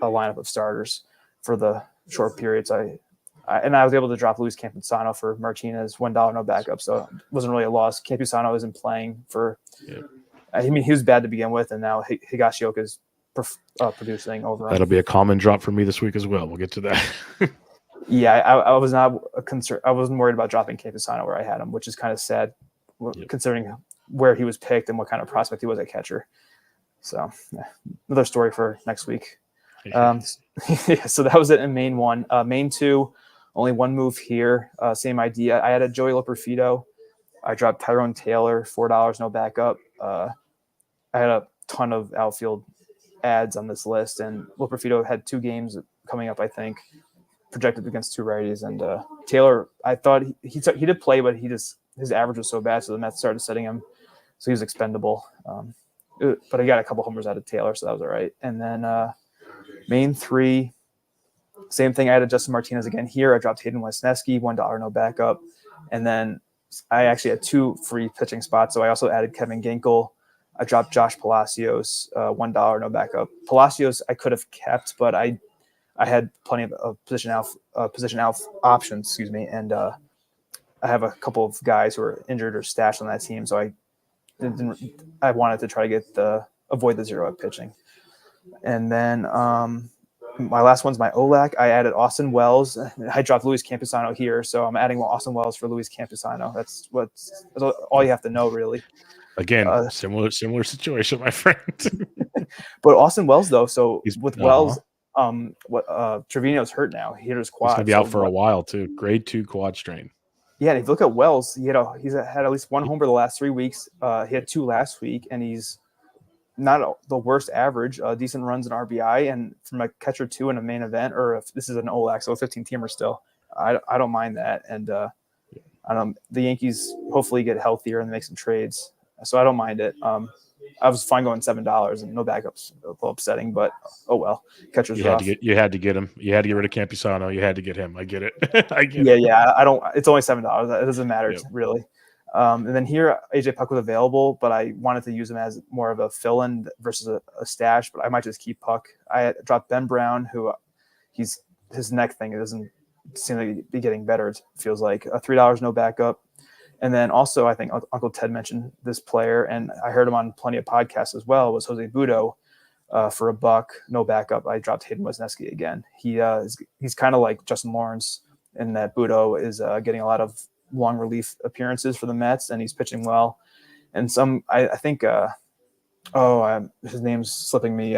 lineup of starters for the short periods. I was able to drop Luis Campusano for Martinez, $1 no backup, so it wasn't really a loss. Campusano isn't playing for. Yeah. I mean, he was bad to begin with, and now Higashioka is producing over him. That'll be a common drop for me this week as well. We'll get to that. Yeah, I was not concerned. I wasn't worried about dropping Campusano where I had him, which is kind of sad, considering where he was picked and what kind of prospect he was at catcher. So, another story for next week. Yeah, so that was it in main 1. Main 2, only one move here. Same idea. I had a Joey Loperfido. I dropped Tyrone Taylor, $4 no backup. I had a ton of outfield ads on this list, and Loperfido had 2 games coming up, I think, projected against 2 righties. And Taylor, I thought he did play, but his average was so bad, so the Mets started setting him, so he was expendable. But I got a couple homers out of Taylor, so that was all right. And then main 3, same thing. I had Justin Martinez again here. I dropped Hayden Wesneski, $1 no backup. And then I actually had 2 free pitching spots, so I also added Kevin Ginkel. I dropped Josh Palacios, $1 no backup. Palacios I could have kept, but I had plenty of position out options, excuse me, and I have a couple of guys who are injured or stashed on that team, so I wanted to try to avoid the zero at pitching. And then my last one's my OLAC. I added Austin Wells. I dropped Luis Campusano here, so I'm adding Austin Wells for Luis Campusano. That's all you have to know, really. Again, similar situation, my friend. But Austin Wells, though, so with Wells, Trevino's hurt now. He hit his quad. He's gonna be out for a while too. Grade 2 quad strain. Yeah, and if you look at Wells, he's had at least 1 homer the last 3 weeks. He had 2 last week, and he's not the worst average. Decent runs in RBI, and from a catcher 2 in a main event, or if this is an OLAC, so a 15-teamer still, I don't mind that. And the Yankees hopefully get healthier and make some trades, so I don't mind it. I was fine going $7 and no backups. A little upsetting, but oh well. Catcher's rough. You had to get him. You had to get rid of Campusano. You had to get him. I get it. Yeah. I don't. It's only $7. It doesn't matter really. And then here, AJ Puck was available, but I wanted to use him as more of a fill-in versus a stash. But I might just keep Puck. I dropped Ben Brown, who his neck thing. It doesn't seem to be getting better. It feels like $3 no backup. And then also, I think Uncle Ted mentioned this player, and I heard him on plenty of podcasts as well, was Jose Budo for $1, no backup. I dropped Hayden Wesneski again. He's kind of like Justin Lawrence in that Budo is getting a lot of long relief appearances for the Mets, and he's pitching well. And I think, his name's slipping me.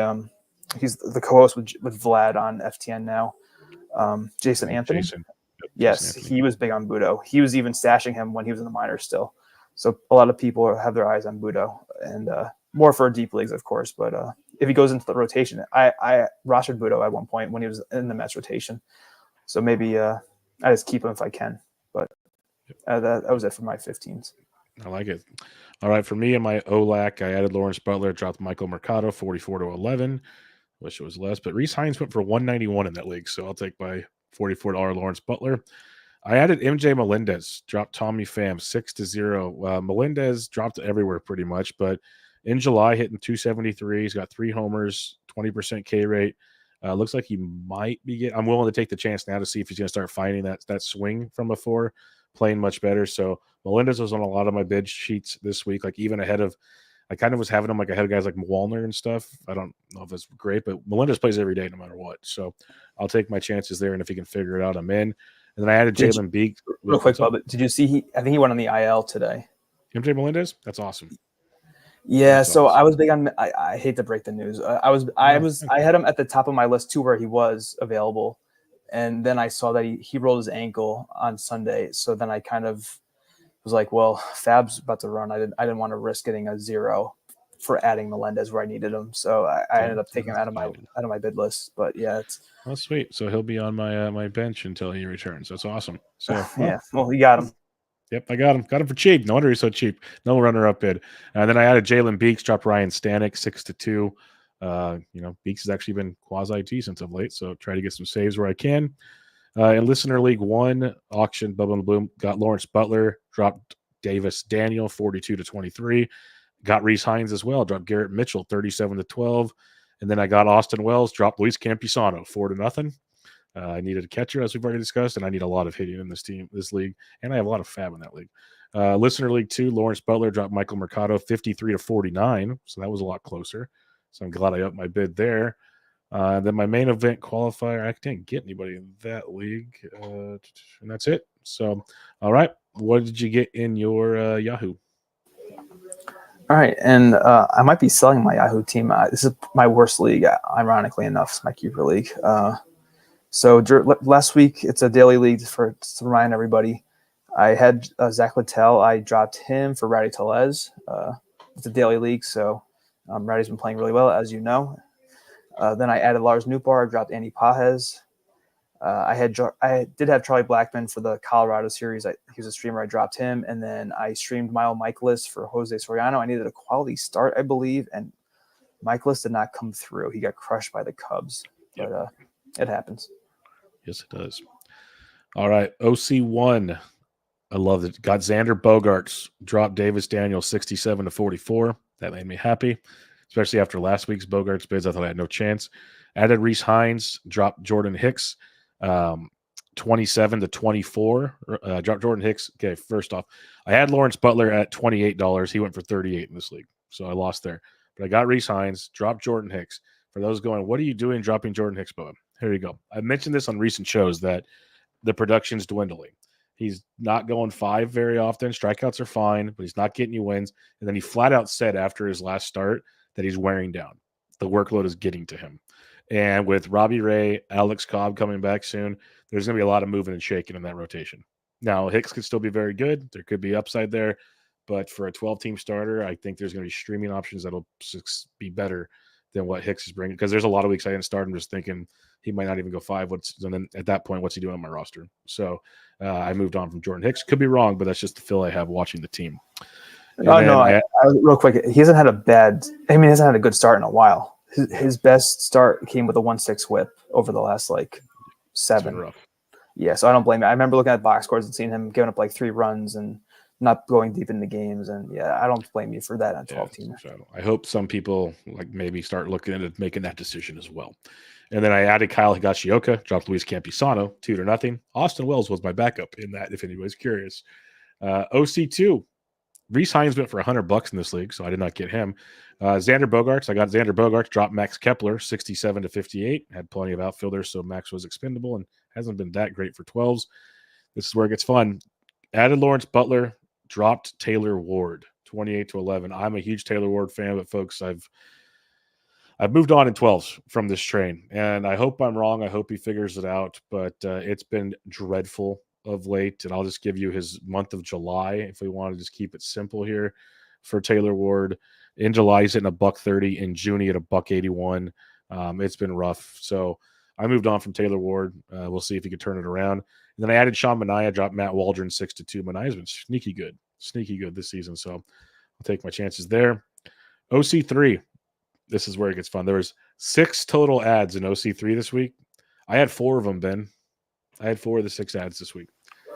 He's the co-host with Vlad on FTN now. Jason Anthony. Yes, he was big on Budo. He was even stashing him when he was in the minors still. So a lot of people have their eyes on Budo, and more for deep leagues, of course. But if he goes into the rotation, I rostered Budo at one point when he was in the Mets rotation. So maybe I just keep him if I can. But that was it for my 15s. I like it. All right, for me and my OLAC, I added Lawrence Butler, dropped Michael Mercado, 44-11. Wish it was less, but Rece Hinds went for 191 in that league, so I'll take my $44 Lawrence Butler. I added MJ Melendez, dropped Tommy Pham 6-0. Melendez dropped everywhere pretty much, but in July hitting 273. He's got 3 homers, 20% K rate. Looks like he might be I'm willing to take the chance now to see if he's going to start finding that swing from before, playing much better. So Melendez was on a lot of my bid sheets this week, like even ahead of. I kind of was having him like ahead of guys like Walner and stuff. I don't know if it's great, but Melendez plays every day no matter what. So I'll take my chances there, and if he can figure it out, I'm in. And then I added Jalen Beek. Real quick, Bubba, did you see I think he went on the IL today. MJ Melendez? That's awesome. Yeah, that's awesome. I was big on I hate to break the news. I had him at the top of my list too, where he was available. And then I saw that he rolled his ankle on Sunday. So then I kind of was like, well, FAAB's about to run. I didn't want to risk getting a 0 for adding Melendez where I needed him. So I ended up taking him out of my bid list. But yeah, it's sweet. So he'll be on my my bench until he returns. That's awesome. So yeah, well, you got him. Yep, I got him. Got him for cheap. No wonder he's so cheap. No runner-up bid. And then I added Jalen Beeks, dropped Ryan Stanek 6-2. Beeks has actually been quasi-decent of late, so try to get some saves where I can. In Listener League 1 auction, Bubba and Bloom got Lawrence Butler, dropped Davis Daniel 42-23. Got Rece Hinds as well, dropped Garrett Mitchell 37-12. And then I got Austin Wells, dropped Luis Campusano 4-0. I needed a catcher, as we've already discussed, and I need a lot of hitting in this league, and I have a lot of FAAB in that league. Listener League 2, Lawrence Butler dropped Michael Mercado 53-49, so that was a lot closer. So I'm glad I upped my bid there. Then my main event qualifier, I didn't get anybody in that league, and that's it. So, all right, what did you get in your Yahoo? All right, and I might be selling my Yahoo team. This is my worst league, ironically enough. It's my keeper league. So last week, it's a daily league to remind everybody. I had Zach Littell. I dropped him for Rowdy Tellez. It's a daily league, so Rowdy's been playing really well, as you know. Then I added Lars Nootbaar. I dropped Andy Pages. I did have Charlie Blackman for the Colorado series. He was a streamer. I dropped him, and then I streamed Mile Michaelis for Jose Soriano. I needed a quality start, I believe, and Michaelis did not come through. He got crushed by the Cubs, but it happens. Yes, it does. All right, OC1. I love it. Got Xander Bogaerts, dropped Davis Daniel 67-44. That made me happy, especially after last week's Bogaerts bids. I thought I had no chance. Added Rece Hinds, dropped Jordan Hicks 27-24. Dropped Jordan Hicks. Okay, first off, I had Lawrence Butler at $28. He went for $38 in this league, so I lost there. But I got Rece Hinds, dropped Jordan Hicks. For those going, what are you doing dropping Jordan Hicks, Bubba? Here you go. I mentioned this on recent shows that the production's dwindling. He's not going 5 very often. Strikeouts are fine, but he's not getting you wins. And then he flat out said after his last start that he's wearing down. The workload is getting to him. And with Robbie Ray, Alex Cobb coming back soon, there's going to be a lot of moving and shaking in that rotation. Now, Hicks could still be very good. There could be upside there. But for a 12-team starter, I think there's going to be streaming options that'll be better than what Hicks is bringing. Because there's a lot of weeks I didn't start him just thinking he might not even go 5. And then at that point, what's he doing on my roster? So I moved on from Jordan Hicks. Could be wrong, but that's just the feel I have watching the team. Real quick, he hasn't had a good start in a while. His best start came with a 1.6 whip over the last 7. Yeah, so I don't blame him. I remember looking at box scores and seeing him giving up 3 runs and not going deep into games. And yeah, I don't blame you for that on 12 team. I hope some people maybe start looking at making that decision as well. And then I added Kyle Higashioka, dropped Luis Campusano 2-0. Austin Wells was my backup in that, if anybody's curious. OC2, Rece Hinds went for $100 in this league, so I did not get him. Xander Bogaerts, I got Xander Bogaerts, dropped Max Kepler 67-58. Had plenty of outfielders, so Max was expendable and hasn't been that great for 12s. This is where it gets fun. Added Lawrence Butler, dropped Taylor Ward 28-11. I'm a huge Taylor Ward fan, but folks, I've moved on in 12s from this train, and I hope I'm wrong. I hope he figures it out, but it's been dreadful of late, and I'll just give you his month of July if we want to just keep it simple here for Taylor Ward. In July, he's hitting $130. In June, he hit $181. It's been rough, so I moved on from Taylor Ward. We'll see if he could turn it around. And then I added Sean Manaea, dropped Matt Waldron 6-2. Manaea's been sneaky good this season, so I'll take my chances there. OC3. This is where it gets fun. There was 6 total ads in OC3 this week. I had 4 of them, Ben. I had 4 of the 6 ads this week.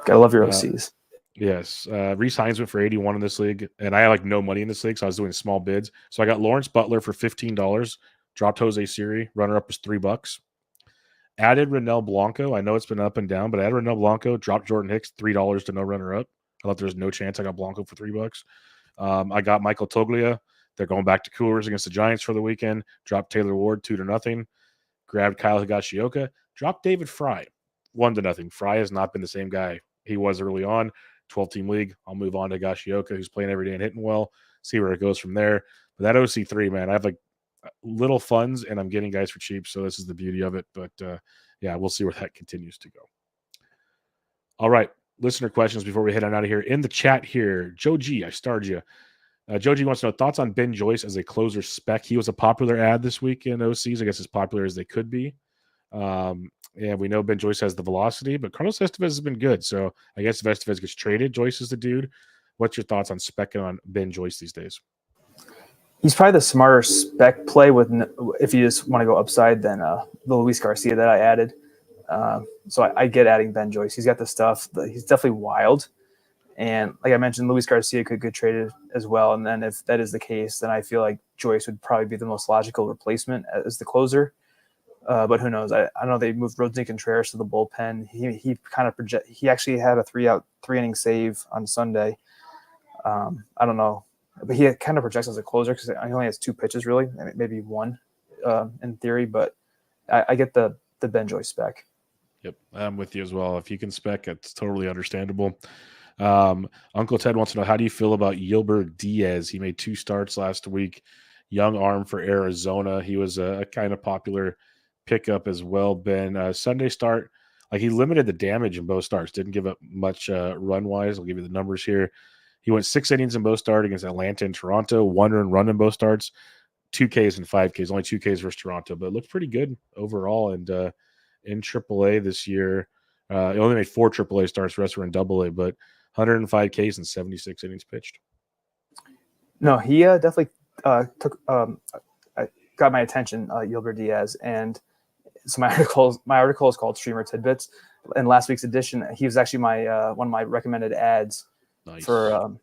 Gotta love your OCs. Yes. Rece Hinds went for 81 in this league, and I had no money in this league, so I was doing small bids. So I got Lawrence Butler for $15, dropped Jose Siri. Runner-up was $3. Added Renel Blanco. I know it's been up and down, but I added Renel Blanco, dropped Jordan Hicks, $3 to no runner-up. I thought there was no chance I got Blanco for $3. I got Michael Toglia. They're going back to Coolers against the Giants for the weekend. Dropped Taylor Ward 2-0. Grabbed Kyle Higashioka. Dropped David Fry 1-0. Fry has not been the same guy he was early on. 12-team league. I'll move on to Higashioka, who's playing every day and hitting well. See where it goes from there. But that OC3, man, I have little funds, and I'm getting guys for cheap, so this is the beauty of it. But, yeah, we'll see where that continues to go. All right, listener questions before we head on out of here. In the chat here, Joe G, I starred you. Joji wants to know thoughts on Ben Joyce as a closer spec. He was a popular ad this week in OCs, I guess as popular as they could be. And we know Ben Joyce has the velocity, but Carlos Estevez has been good. So I guess if Estevez gets traded, Joyce is the dude. What's your thoughts on specking on Ben Joyce these days? He's probably the smarter spec play if you just want to go upside than the Luis Garcia that I added. So I get adding Ben Joyce. He's got the stuff. He's definitely wild. And like I mentioned, Luis Garcia could get traded as well. And then if that is the case, then I feel like Joyce would probably be the most logical replacement as the closer. But who knows? I know they moved Rodney Contreras to the bullpen. He kind of He actually had a 3-inning save on Sunday. I don't know, but he kind of projects as a closer because he only has 2 pitches, really, maybe 1 in theory. But I get the Ben Joyce spec. Yep, I'm with you as well. If you can spec, it's totally understandable. Uncle Ted wants to know, how do you feel about Yelber Diaz? He made 2 starts last week. Young arm for Arizona. He was a kind of popular pickup as well, Ben. Sunday start, like he limited the damage in both starts. Didn't give up much run-wise. I'll give you the numbers here. He went 6 innings in both starts against Atlanta and Toronto. 1 earned run in both starts. 2 Ks and 5 Ks. Only 2 Ks versus Toronto, but it looked pretty good overall. And in AAA this year, he only made 4 AAA starts. The rest were in AA, but 105 Ks and 76 innings pitched. No, he definitely got my attention, Yelber Diaz. And so my article is called Streamer Tidbits. In last week's edition, he was actually my one of my recommended ads. Nice. For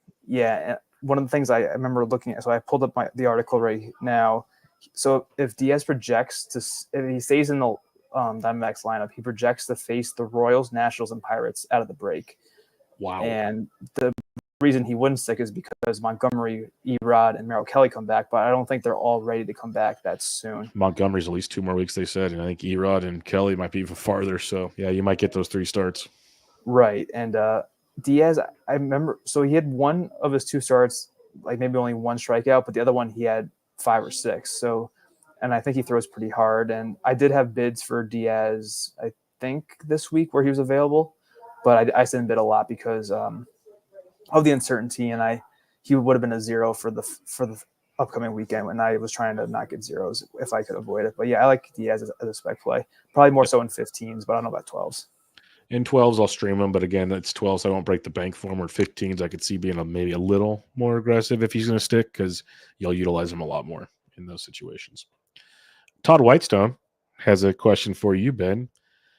one of the things I remember looking at. So I pulled up the article right now. So if Diaz projects if he stays in the Diamondbacks lineup, he projects to face the Royals, Nationals, and Pirates out of the break. Wow. And the reason he wouldn't stick is because Montgomery, Erod, and Merrill Kelly come back, but I don't think they're all ready to come back that soon. Montgomery's at least 2 more weeks, they said, and I think Erod and Kelly might be even farther. So yeah, you might get those 3 starts. Right. And Diaz, I remember, so he had one of his 2 starts, like maybe only 1 strikeout, but the other one he had 5 or 6. So, and I think he throws pretty hard. And I did have bids for Diaz, I think this week where he was available, but I didn't bid a lot because of the uncertainty, and he would have been a 0 for the upcoming weekend, and I was trying to not get zeros if I could avoid it. But yeah, I like Diaz as a spec play, probably more so in 15s, but I don't know about 12s. In 12s, I'll stream him, but again, it's 12s, so I won't break the bank for him. Or 15s, I could see being maybe a little more aggressive if he's going to stick, because you'll utilize him a lot more in those situations. Todd Whitestone has a question for you, Ben.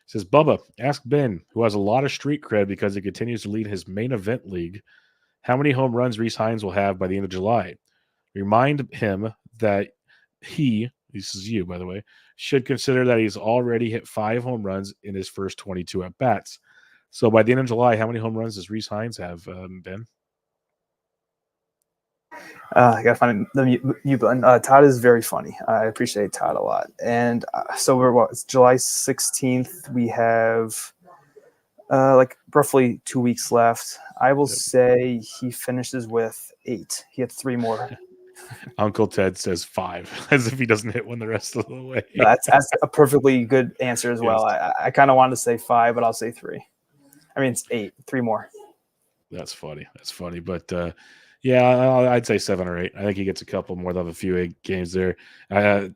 He says, Bubba, ask Ben, who has a lot of street cred because he continues to lead his main event league, how many home runs Rece Hinds will have by the end of July. Remind him that this is you, by the way, should consider that he's already hit 5 home runs in his first 22 at-bats. So by the end of July, how many home runs does Rece Hinds have, Ben? I got to find the mute button. Todd is very funny. I appreciate Todd a lot. And so it's July 16th. We have like roughly 2 weeks left. I will say he finishes with 8. He had 3 more. Uncle Ted says 5, as if he doesn't hit one the rest of the way. No, that's a perfectly good answer as well. I kind of wanted to say 5, but I'll say 3. I mean, it's 8, 3 more. That's funny. But yeah, I'd say 7 or 8. I think he gets a couple more. They'll have a few games there.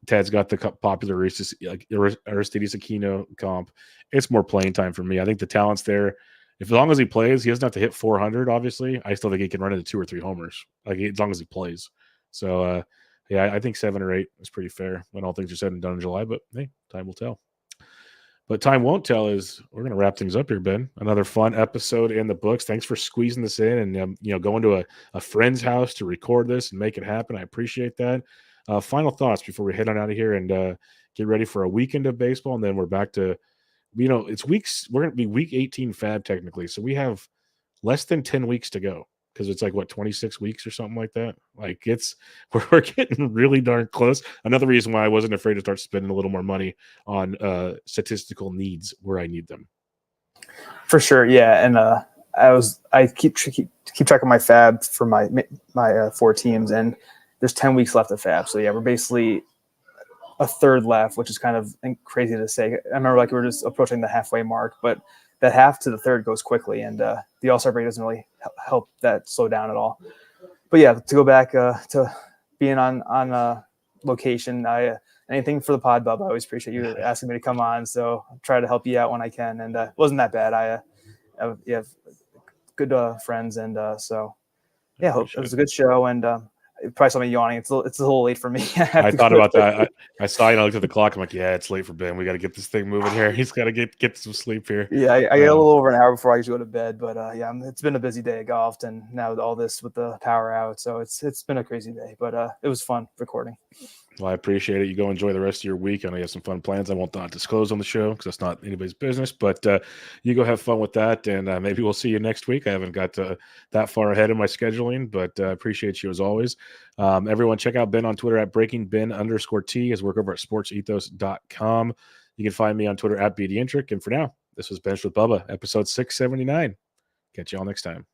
Ted's got the popular Aristides Aquino comp. It's more playing time for me. I think the talent's there. As long as he plays, he doesn't have to hit 400, obviously. I still think he can run into 2 or 3 homers, as long as he plays. So, I think 7 or 8 is pretty fair when all things are said and done in July. But, hey, time will tell. But time won't tell is we're going to wrap things up here, Ben. Another fun episode in the books. Thanks for squeezing this in and, going to a friend's house to record this and make it happen. I appreciate that. Final thoughts before we head on out of here and get ready for a weekend of baseball. And then we're back to, it's weeks. We're going to be week 18 FAAB technically. So we have less than 10 weeks to go. Because it's like 26 weeks or something like that. Like we're getting really darn close. Another reason why I wasn't afraid to start spending a little more money on statistical needs where I need them. For sure, yeah. And I keep track of my FAAB for my 4 teams, and there's 10 weeks left of FAAB. So yeah, we're basically a third left, which is kind of crazy to say. I remember we were just approaching the halfway mark, but that half to the third goes quickly, and the All-Star break doesn't really help that slow down at all. but yeah, to go back to being on location, anything for the pod, Bubba. I always appreciate you asking me to come on. So I'll try to help you out when I can. And it wasn't that bad. You have good friends, and so yeah, it was a good show. And probably saw me yawning. It's a little late for me. I thought about that. I saw, I looked at the clock. I'm like, yeah, it's late for Ben. We got to get this thing moving here. He's got to get some sleep here. Yeah, I get a little over an hour before I usually go to bed. But yeah, it's been a busy day at golf, and now all this with the power out. So it's been a crazy day, but it was fun recording. Well, I appreciate it. You go enjoy the rest of your week. I know you have some fun plans. I won't not disclose on the show because that's not anybody's business. But you go have fun with that, and maybe we'll see you next week. I haven't got that far ahead in my scheduling, but appreciate you as always. Everyone, check out Ben on Twitter at BreakingBen_T. His work over at SportsEthos.com. You can find me on Twitter at BDintric. And for now, this was Bench with Bubba, episode 679. Catch you all next time.